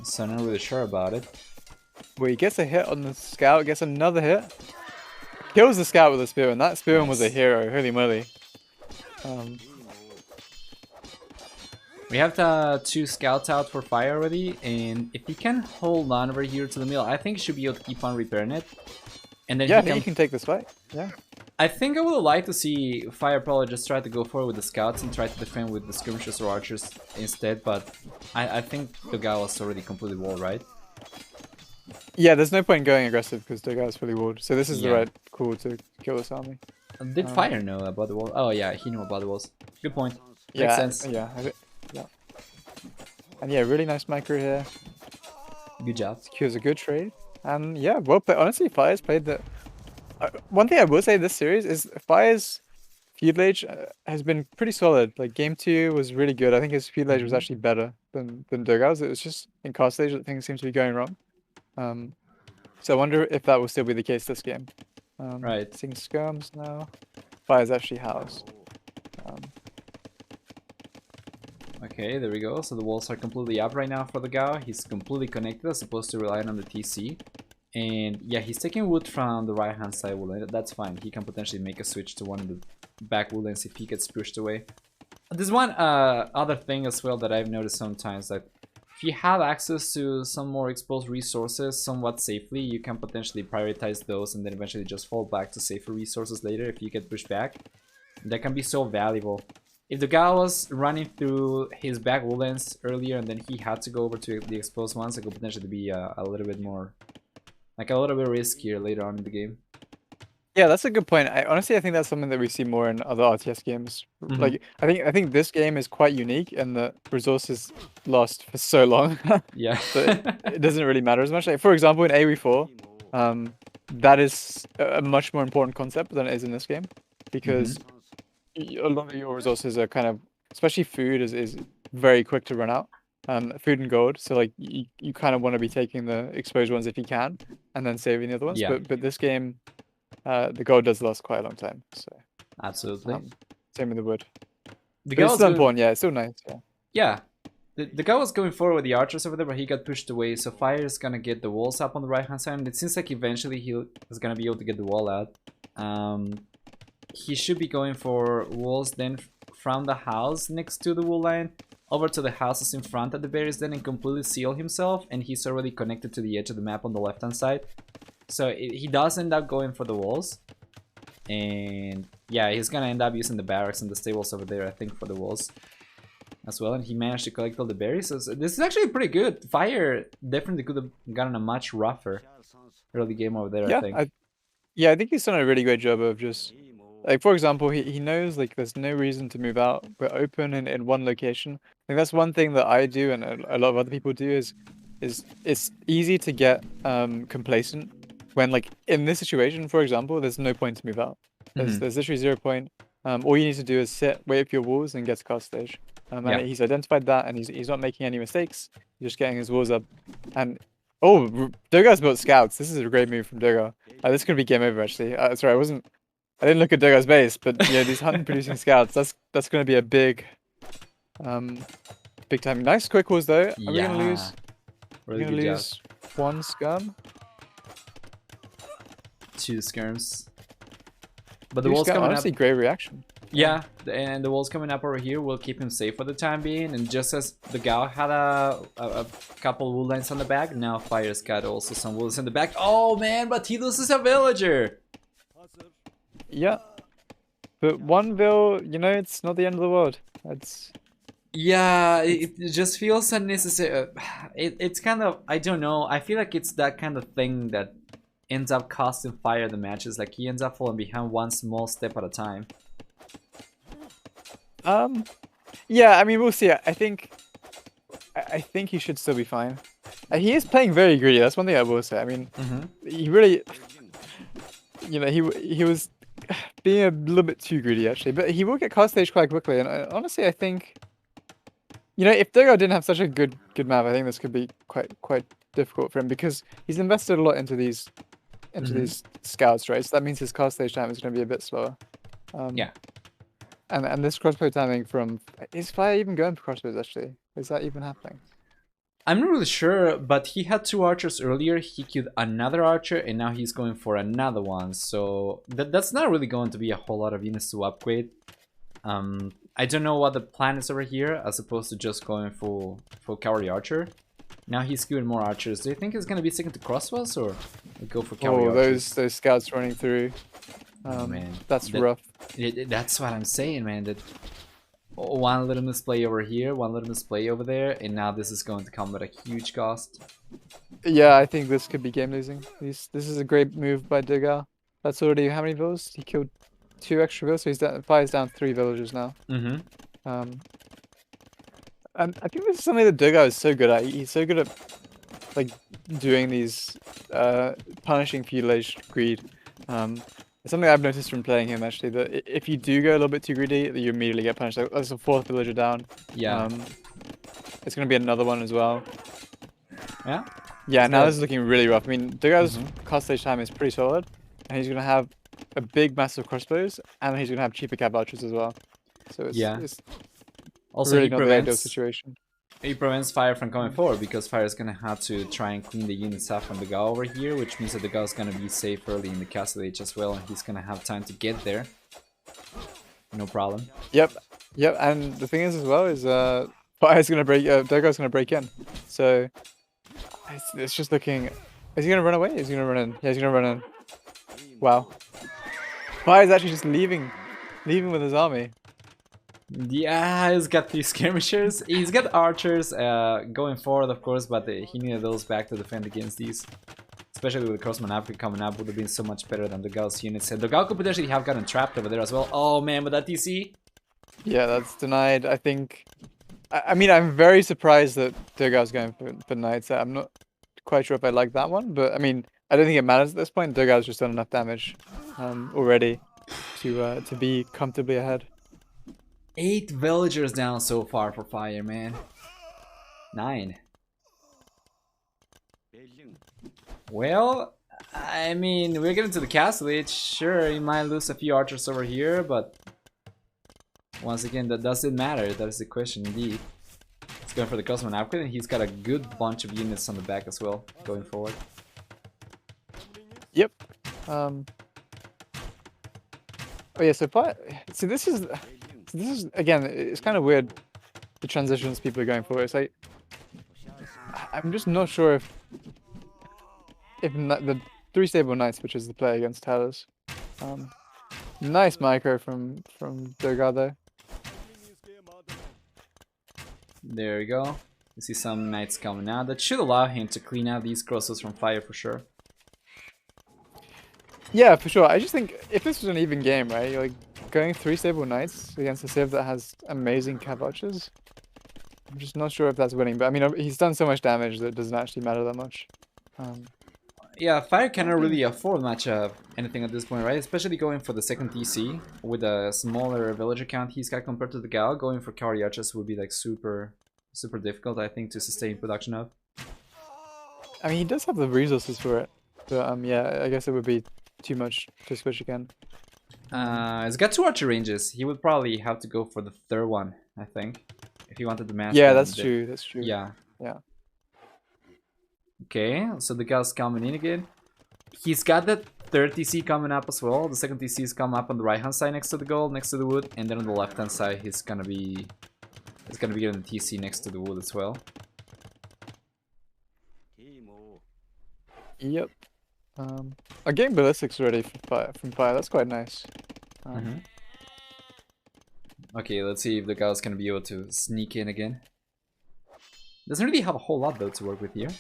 so I'm not really sure about it. Well, he gets a hit on the scout, gets another hit. Kills the scout with a spearman. That spearman was a hero, holy moly. We have the 2 scouts out for Fire already, and if he can hold on over here to the mill, I think he should be able to keep on repairing it. And then I think he can take this fight. Yeah. I think I would like to see Fire probably just try to go forward with the scouts and try to defend with the skirmishers or archers instead, but I think Dogao was already completely walled, right? Yeah, there's no point going aggressive because Dogao is fully walled, so this is the right call to kill this army. Did Fire know about the wall? Oh yeah, he knew about the walls. Good point. Makes sense. Yeah. And yeah, really nice micro here. Good job. Secures a good trade. And yeah, well played. Honestly, Fire's played the. One thing I will say this series is Fire's feud age has been pretty solid. Like game 2 was really good. I think his feud age was actually better than Dogao's. It was just in cast stage that things seem to be going wrong. So I wonder if that will still be the case this game. Right. Seeing skirms now. Fire's actually housed. Okay, there we go. So the walls are completely up right now for the Gao. He's completely connected as opposed to relying on the TC. And yeah, he's taking wood from the right hand side woodland. That's fine. He can potentially make a switch to one of the back woodlands if he gets pushed away. There's one other thing as well that I've noticed sometimes, that if you have access to some more exposed resources somewhat safely, you can potentially prioritize those and then eventually just fall back to safer resources later if you get pushed back. That can be so valuable. If the guy was running through his back woodlands earlier and then he had to go over to the exposed ones, it could potentially be a little bit more, like a little bit riskier later on in the game. Yeah, that's a good point. Honestly, I think that's something that we see more in other RTS games. Like, I think this game is quite unique in that resources last for so long. Yeah. So it doesn't really matter as much. Like, for example, in AOE4, that is a much more important concept than it is in this game, because a lot of your resources are kind of, especially food is very quick to run out. Food and gold. So like you kind of want to be taking the exposed ones if you can, and then saving the other ones. Yeah. But this game. The gold does last quite a long time, so absolutely. Same with the wood. The it's still important, yeah. It's still nice, yeah. Yeah, the guy was going forward with the archers over there, but he got pushed away. So Fire is gonna get the walls up on the right hand side, and it seems like eventually he is gonna be able to get the wall out. He should be going for walls then from the house next to the wall line over to the houses in front of the barriers, then and completely seal himself. And he's already connected to the edge of the map on the left hand side. So he does end up going for the walls, and yeah, he's gonna end up using the barracks and the stables over there, I think, for the walls as well. And he managed to collect all the berries, so this is actually pretty good. Fire definitely could have gotten a much rougher early game over there, yeah, I think. I think he's done a really great job of just, like, for example, he knows, like, there's no reason to move out. We're open in one location. I think that's one thing that I do and a lot of other people do is it's easy to get complacent. When, like, in this situation, for example, there's no point to move out. There's literally 0 point. All you need to do is sit, wait for your walls, and get to cast stage. And he's identified that, and he's not making any mistakes. He's just getting his walls up. And oh, Dogao's built scouts. This is a great move from Dogao. This could be game over, actually. Sorry, I didn't look at Dogao's base, but yeah, these hunting-producing scouts. That's going to be a big time. Nice quick walls though. Are we gonna lose? Really we're gonna lose one scum. 2 skirms. But the wall's coming honestly, up. Great reaction. Yeah, and the wall's coming up over here will keep him safe for the time being. And just as the Gao had a couple wood lines on the back, now Fire's got also some woods in the back. Oh man, but he loses a villager. Yeah, but one vill, you know, it's not the end of the world. It's yeah, it just feels unnecessary. It's kind of, I don't know. I feel like it's that kind of thing that ends up costing Fire the matches. Like he ends up falling behind one small step at a time. Yeah, I mean, we'll see. I think he should still be fine. He is playing very greedy. That's one thing I will say. I mean, he really, you know, he was being a little bit too greedy actually, but he will get cast stage quite quickly. And honestly, I think, you know, if Dogao didn't have such a good map, I think this could be quite difficult for him because he's invested a lot into these scouts, right? So that means his cast stage time is going to be a bit slower. Yeah. And this crossbow timing from... Is Fire even going for crossbows, actually? Is that even happening? I'm not really sure, but he had 2 archers earlier. He killed another archer, and now he's going for another one. So that's not really going to be a whole lot of units to upgrade. I don't know what the plan is over here, as opposed to just going full cavalry archer. Now he's killing more archers. Do you think he's going to be sticking to crossbows, or go for cavalry archers? Those scouts running through. Oh man, that's rough. That's what I'm saying, man. That one little misplay over here, one little misplay over there, and now this is going to come at a huge cost. Yeah, I think this could be game losing. This is a great move by Dogao. That's already how many villas? He killed 2 extra villas, so he's down, Fire's down 3 villagers now. And I think this is something that Dogao is so good at. He's so good at, like, doing these punishing feudal age greed. It's something I've noticed from playing him, actually, that if you do go a little bit too greedy, you immediately get punished. Like, there's a 4th villager down. Yeah. It's going to be another one as well. Yeah? Yeah, now this is looking really rough. I mean, Dogao's cast stage time is pretty solid. and he's gonna have a big, massive crossbows, and he's gonna have cheaper cab archers as well. So it's Also, really not the ideal situation. he prevents Fire from coming forward because Fire is gonna have to try and clean the units out from the Dogao over here, which means that the Dogao is gonna be safe early in the castle age as well, and he's gonna have time to get there. No problem. Yep, and the thing is as well is Fire's gonna break, Dogao's gonna break in. So it's just looking. Is he gonna run away? Is he gonna run in? Yeah, he's gonna run in. Wow. Fire's actually just leaving with his army. Yeah, he's got these skirmishers. He's got archers going forward, of course, but he needed those back to defend against these. Especially with the Crossman Africa coming up, would have been so much better than the Dogao's units. And Dogao could potentially have gotten trapped over there as well. Oh man, with that TC? Yeah, that's denied. I think. I mean, I'm very surprised that Dogao's going for knights. I'm not quite sure if I like that one, but I mean, I don't think it matters at this point. Dogao's just done enough damage already to be comfortably ahead. 8 villagers down so far for Fire, man. 9. Well, I mean, we're getting to the castle age. Sure, he might lose a few archers over here, but once again, that doesn't matter. That is the question, indeed. He's going for the Crossman upgrade, and he's got a good bunch of units on the back as well, going forward. Yep. Oh yeah. So Fire. See, this is again. It's kind of weird. The transitions people are going for. It's like I'm just not sure if the 3 stable knights, which is the play against Hallis. Nice micro from Dogao there. There we go. You see some knights coming out. That should allow him to clean out these crosses from Fire for sure. Yeah, for sure. I just think if this was an even game, right? You're like going 3 stable knights against a civ that has amazing cav archers. I'm just not sure if that's winning, but I mean, he's done so much damage that it doesn't actually matter that much. Yeah, Fire cannot really afford much of anything at this point, right? Especially going for the second TC with a smaller villager count he's got compared to the Gal. Going for cavalry archers would be like super difficult, I think, to sustain production of. I mean, he does have the resources for it, but yeah, I guess it would be too much to switch again. He's got 2 archer ranges. He would probably have to go for the third one, I think, if he wanted to match. Yeah, that's true. That's true. Yeah. Yeah. Okay, so the guy's coming in again. He's got that third TC coming up as well. The second TC is coming up on the right hand side next to the gold, next to the wood, and then on the left hand side he's gonna be getting the TC next to the wood as well. Yep. I'm getting ballistics already from Fire. That's quite nice. Okay, let's see if the guy's gonna be able to sneak in again. Doesn't really have a whole lot though to work with here.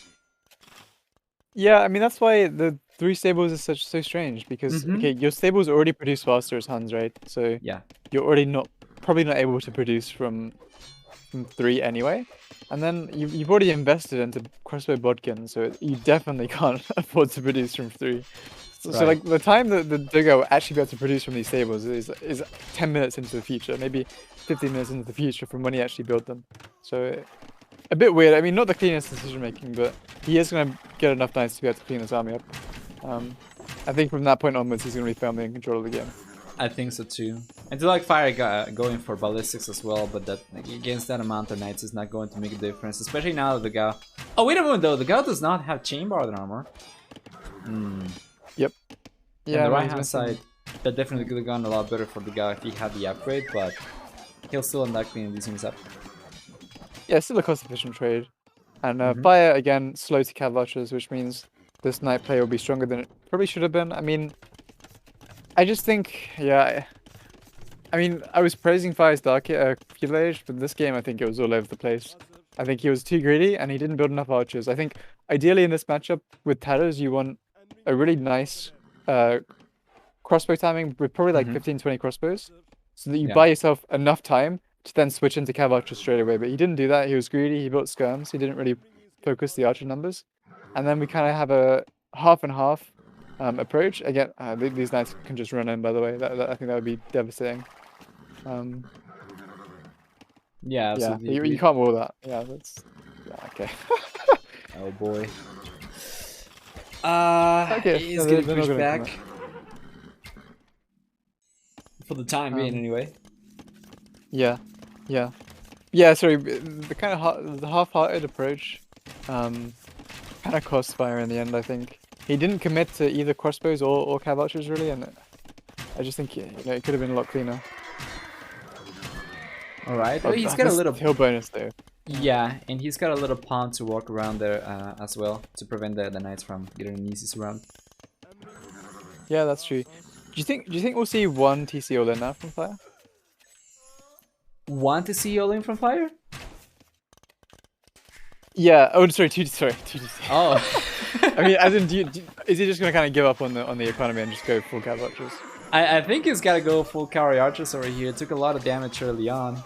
Yeah, I mean that's why the 3 stables is so strange because okay, your stables already produce faster as Huns, right? So yeah, you're already probably not able to produce from 3 anyway, and then you've already invested into crossbow bodkin, so you definitely can't afford to produce from 3. So like the time that the Dogao will actually be able to produce from these stables is 10 minutes into the future, maybe 15 minutes into the future from when he actually built them. So a bit weird. I mean, not the cleanest decision making, but he is going to get enough knights to be able to clean his army up. I think from that point onwards, he's going to be firmly in control of the game. I think so too. And to like Fire going for ballistics as well, but that against that amount of knights is not going to make a difference, especially now that the Dogao. Oh wait a moment though, the Dogao does not have chain-barred armor. Yep. Yeah. On the right hand side, that definitely could have gone a lot better for the Dogao if he had the upgrade, but he'll still end up cleaning these things up. Yeah, still a cost-efficient trade. And Fire, again, slow to cav archers, which means this knight play will be stronger than it probably should have been. I mean, I just think, yeah, I mean, I was praising Fire's Dark Feudal Age, but this game I think it was all over the place. I think he was too greedy and he didn't build enough archers. I think ideally in this matchup with Tatters, you want a really nice crossbow timing with probably like 15-20 crossbows, so that you buy yourself enough time to then switch into cav archers straight away. But he didn't do that. He was greedy. He built skirms. He didn't really focus the archer numbers. And then we kind of have a half and half approach. Again, these knights can just run in, by the way. I think that would be devastating. Yeah, absolutely. Yeah, you can't wall that. Yeah, that's... Yeah, okay. Oh boy. Okay, He's getting pushed back. For the time being, anyway. Yeah, yeah, yeah. Sorry, the kind of the half-hearted approach, kind of cost Fire in the end. I think he didn't commit to either crossbows or cav archers really, and I just think it could have been a lot cleaner. All right, well, he's got a little hill bonus there. Yeah, and he's got a little pond to walk around there as well to prevent the knights from getting an easy surround. Yeah, that's true. Do you think we'll see one TC all in now from Fire? Want to see all in from Fire? Yeah. Oh, sorry. Two TC. Oh. I mean, as in, is he just gonna kind of give up on the economy and just go full cav archers? I think he's gotta go full cavalry archers over here. It took a lot of damage early on.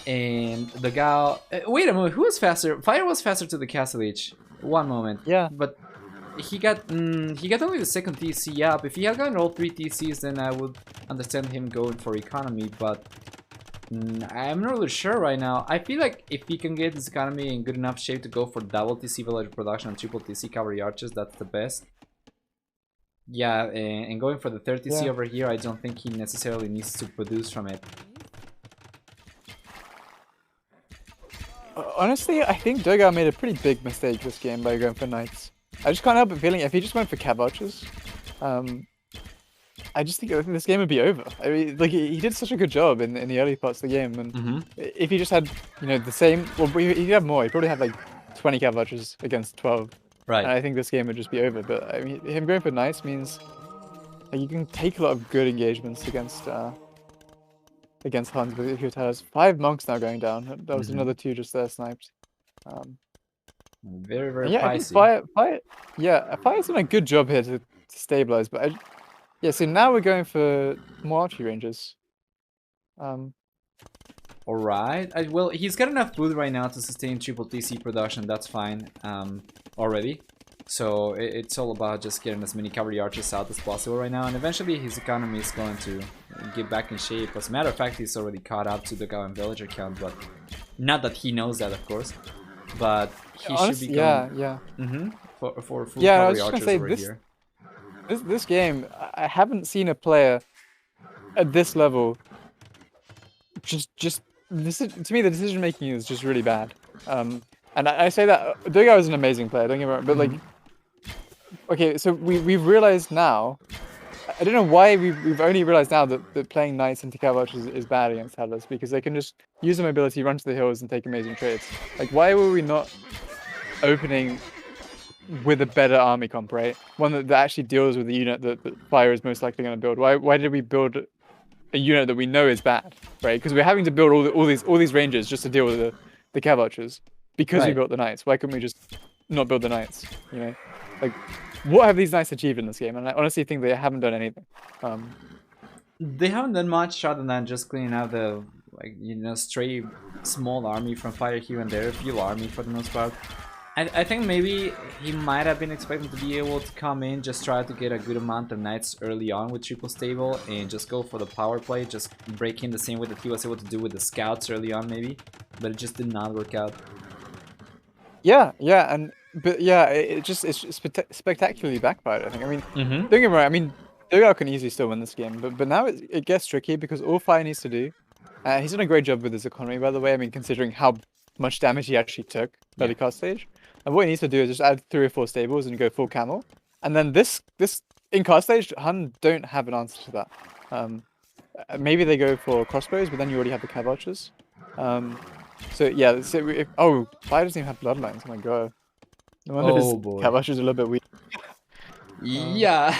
And Dogao... wait a moment, who was faster? Fire was faster to the Castle Age. One moment. Yeah. But he got only the second TC up. If he had gotten all 3 TCs, then I would understand him going for economy. But I'm not really sure right now. I feel like if he can get his economy in good enough shape to go for double TC villager production and triple TC cavalry archers, that's the best. Yeah, and going for the third TC over here, I don't think he necessarily needs to produce from it. Honestly, I think Dogao made a pretty big mistake this game by going for knights. I just can't help but feeling if he just went for cav archers, I just think this game would be over. I mean, like he did such a good job in the early parts of the game, and if he just had the same, well, he'd have more. He probably had like 20 cav archers against 12. Right. And I think this game would just be over. But I mean, him going for knights means like, you can take a lot of good engagements against Hans with your towers. 5 monks now going down. That was another 2 just there sniped. Very, very pricey. Fire's done a good job here to stabilize, but so now we're going for more archery ranges. Alright. Well, he's got enough food right now to sustain triple TC production. That's fine already. So it's all about just getting as many cavalry archers out as possible right now. And eventually his economy is going to get back in shape. As a matter of fact, he's already caught up to the Dogao and villager count. But not that he knows that, of course. But he should be going for full cavalry archers over here. This game, I haven't seen a player at this level to me the decision making is just really bad. And I say that Dogao is an amazing player, don't get me wrong, but like, okay, so we've realized now, I don't know why we've only realized now that playing knights into cav archers is bad against Hallis, because they can just use the mobility, run to the hills, and take amazing trades. Like, why were we not opening with a better army comp, right? One that actually deals with the unit that Fire is most likely going to build. Why did we build a unit that we know is bad, right? Because we're having to build all these ranges just to deal with the cav archers because we built the knights. Why couldn't we just not build the knights? Like, what have these knights achieved in this game? And I honestly think they haven't done anything. They haven't done much other than just cleaning out the stray small army from Fire here and there, a few army for the most part. I think maybe he might have been expecting to be able to come in, just try to get a good amount of knights early on with triple stable and just go for the power play, just break in the same way that he was able to do with the scouts early on maybe, but it just did not work out. It's spectacularly backfired, I think. I mean, don't get me wrong, I mean, Dogao can easily still win this game, but now it gets tricky because all Fire needs to do, he's done a great job with his economy, by the way, I mean, considering how much damage he actually took early cast stage. And what he needs to do is just add 3 or 4 stables and go full camel. And then this in cast stage, Hun don't have an answer to that. Maybe they go for crossbows, but then you already have the cav archers. So yeah, Fire doesn't even have bloodlines. Oh my god. No wonder his cav archers are a little bit weak. Yeah.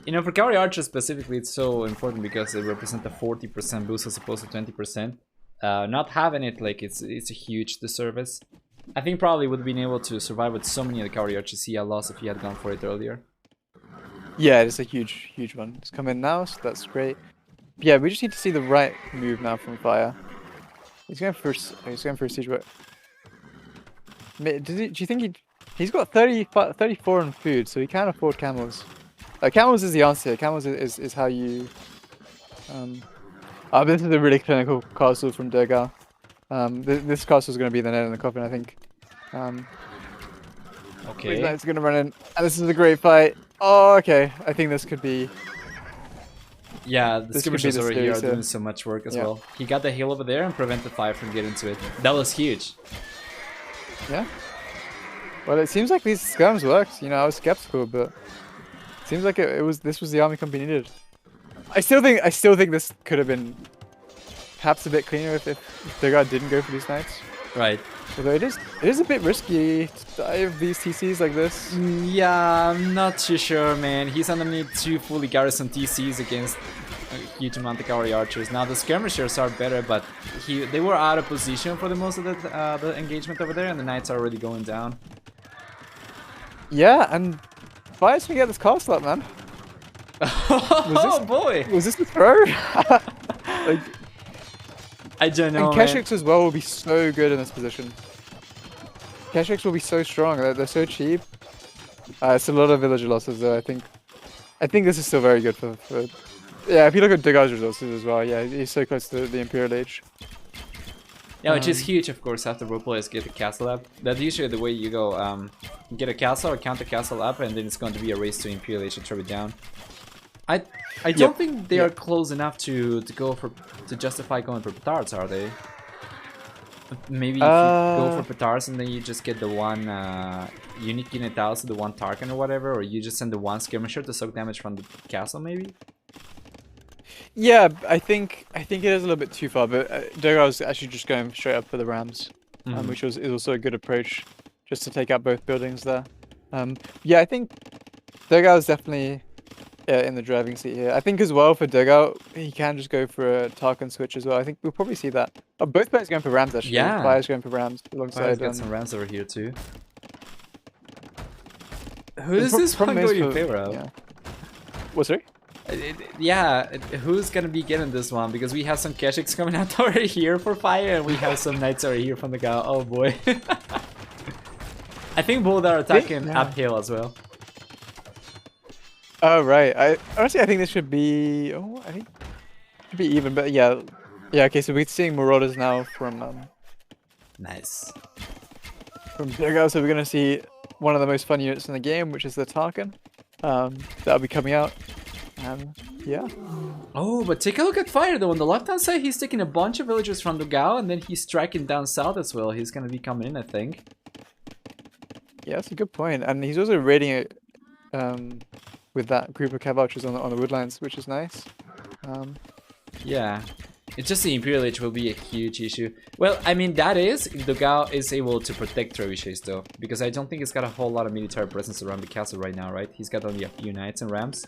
For cavalry archers specifically, it's so important because they represent a 40% boost as opposed to 20%. Not having it, like, it's a huge disservice. I think probably would have been able to survive with so many of the cavalry archers he had lost if he had gone for it earlier. Yeah, it's a huge one. It's come in now, so that's great. Yeah, we just need to see the right move now from Fire. He's going for a siege work. Do you think he's got 34 on food, so he can afford camels. Camels is the answer. Camels is how you. This is a really clinical castle from Dogao. This castle is going to be the nail in the coffin, I think. Okay. It's going to run in, and this is a great fight. Oh, okay. I think this could be. Yeah, the This could be skirmishers the over here are series, doing so much work as yeah. well. He got the hill over there and prevented fire from getting to it. That was huge. Yeah. Well, it seems like these skirms worked. You know, I was skeptical, but it seems like this was the army company needed. I still think this could have been perhaps a bit cleaner if Dogao didn't go for these knights. Right. Although it is a bit risky to dive these TCs like this. Yeah, I'm not too sure, man. He's gonna need 2 fully garrison TCs against a huge amount of cavalry archers. Now the skirmishers are better, but they were out of position for the most of the engagement over there, and the knights are already going down. Yeah, and Bias can get this castle up, man. Oh boy! Was this the throw? Like, I don't know, and Keshix as well will be so good in this position. Keshix will be so strong. They're so cheap. It's a lot of villager losses though. I think this is still very good for yeah. If you look at Dogao's resources as well, yeah, he's so close to the Imperial Age. Yeah, which is huge, of course, after pro players get the castle up. That's usually the way you go. Get a castle or count the castle up, and then it's going to be a race to Imperial Age to trip it down. I don't think they are close enough to justify going for petards, are they? Maybe if you go for petards and then you just get the one unique unit house, the one Tarkin or whatever, or you just send the one skirmisher to soak damage from the castle, maybe. Yeah, I think it is a little bit too far, but Dogao was actually just going straight up for the Rams, which is also a good approach, just to take out both buildings there. Yeah, I think Dogao is definitely in the driving seat here. I think as well for Dogao, he can just go for a Tarkin switch as well. I think we'll probably see that. Oh, both players going for Rams actually. Yeah. Fire's going for Rams alongside. Got some Rams over here too. Who is this one going in favor of? Yeah. What's sorry? Yeah, who's gonna be getting this one? Because we have some Keshiks coming out over here for fire, and we have some knights over here from the Gao. Oh boy. I think both are attacking uphill as well. Oh right. Honestly I think this should be. Oh, I think it should be even. But yeah. Okay, so we're seeing Marauders now from. Nice. From Dogao, so we're gonna see one of the most fun units in the game, which is the Tarkin. That'll be coming out. Yeah. Oh, but take a look at fire though. On the left hand side, he's taking a bunch of villagers from Dogao, and then he's striking down south as well. He's gonna be coming in, I think. Yeah, that's a good point. And he's also raiding it with that group of cav archers on the woodlands, which is nice. Yeah. It's just the Imperial Age will be a huge issue. Well, I mean, that is if Dogao is able to protect trebuchets though, because I don't think he's got a whole lot of military presence around the castle right now, right? He's got only a few knights and rams.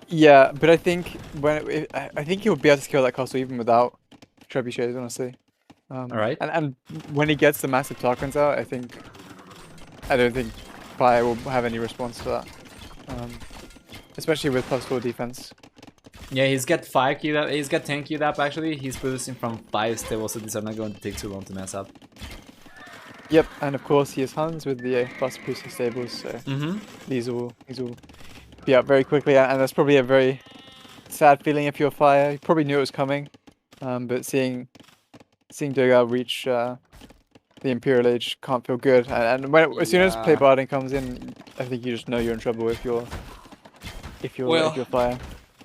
Yeah, but I think I think he'll be able to scale that castle even without trebuchets, honestly. Alright. And when he gets the massive Tarquins out, I don't think Fire will have any response to that. Especially with +4 defense. Yeah, he's got 5 queued up. He's got 10 queued up actually. He's producing from 5 stables, so these are not going to take too long to mess up. Yep, and of course he has Huns with the fast producing stables, so these will be out very quickly, and that's probably a very sad feeling if you're Fire. You probably knew it was coming, but seeing Dogao reach the Imperial Age can't feel good. And as soon as play barding comes in, I think you just know you're in trouble if you're Fire.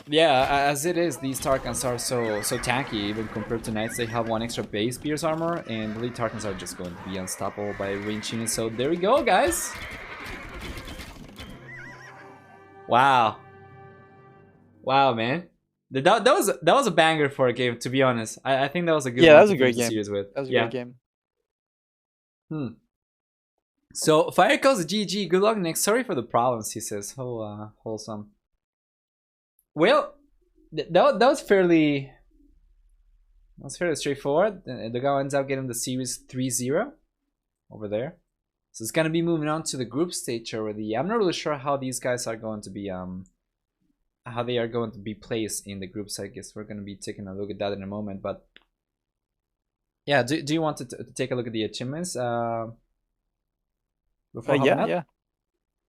Yeah, as it is, these Tarkans are so tanky, even compared to Knights. They have 1 extra base Pierce armor, and really Tarkans are just going to be unstoppable by range units. So there we go, guys. Wow. Wow, man. That was a banger for a game, to be honest. I think that was a good one. That was a great game. With. That was a great game. So Fire calls GG. Good luck next. Sorry for the problems, he says. Oh, wholesome. Well, that was fairly straightforward. The guy ends up getting the series 3-0 over there. So it's gonna be moving on to the group stage already. I'm not really sure how these guys are going to be how they are going to be placed in the groups. I guess we're gonna be taking a look at that in a moment. But yeah, do you want to take a look at the achievements? Before yeah.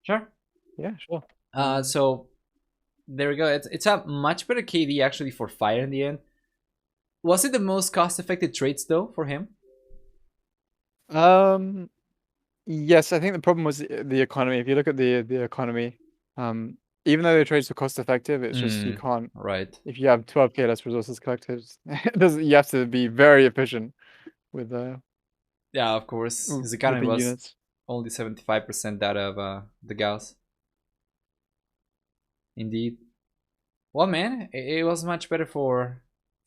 Sure. Yeah, sure. So there we go. It's a much better KD actually for Fire in the end. Was it the most cost-effective trades though for him? Yes, I think the problem was the economy. If you look at the economy, even though the trades are cost effective, it's just you can't. Right. If you have 12k less resources collected, you have to be very efficient with Yeah, of course. His with economy the was units. only 75% that of the Gauss. Indeed. Well, man, it was much better for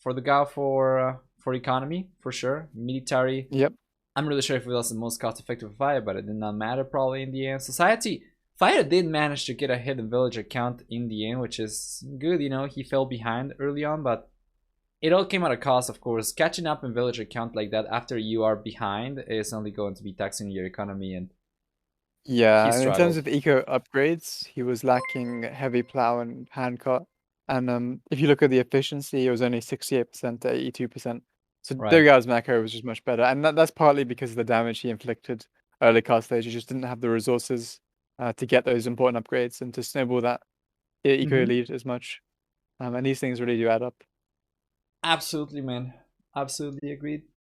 the Gao for economy for sure. Military. Yep. I'm really sure if it was the most cost-effective fire, but it did not matter probably in the end. Society Fire did manage to get a hidden villager count in the end, which is good. You know, he fell behind early on, but it all came at a cost, of course. Catching up in villager count like that after you are behind is only going to be taxing your economy, and Yeah, he and in terms struggled. of eco upgrades, he was lacking heavy plow and handcart. And if you look at the efficiency, it was only 68% to 82%. So Right. Dogao's macro was just much better, and that's partly because of the damage he inflicted early cast stage. He just didn't have the resources to get those important upgrades and to snowball that eco elite as much. And these things really do add up. Absolutely, man. Absolutely agreed.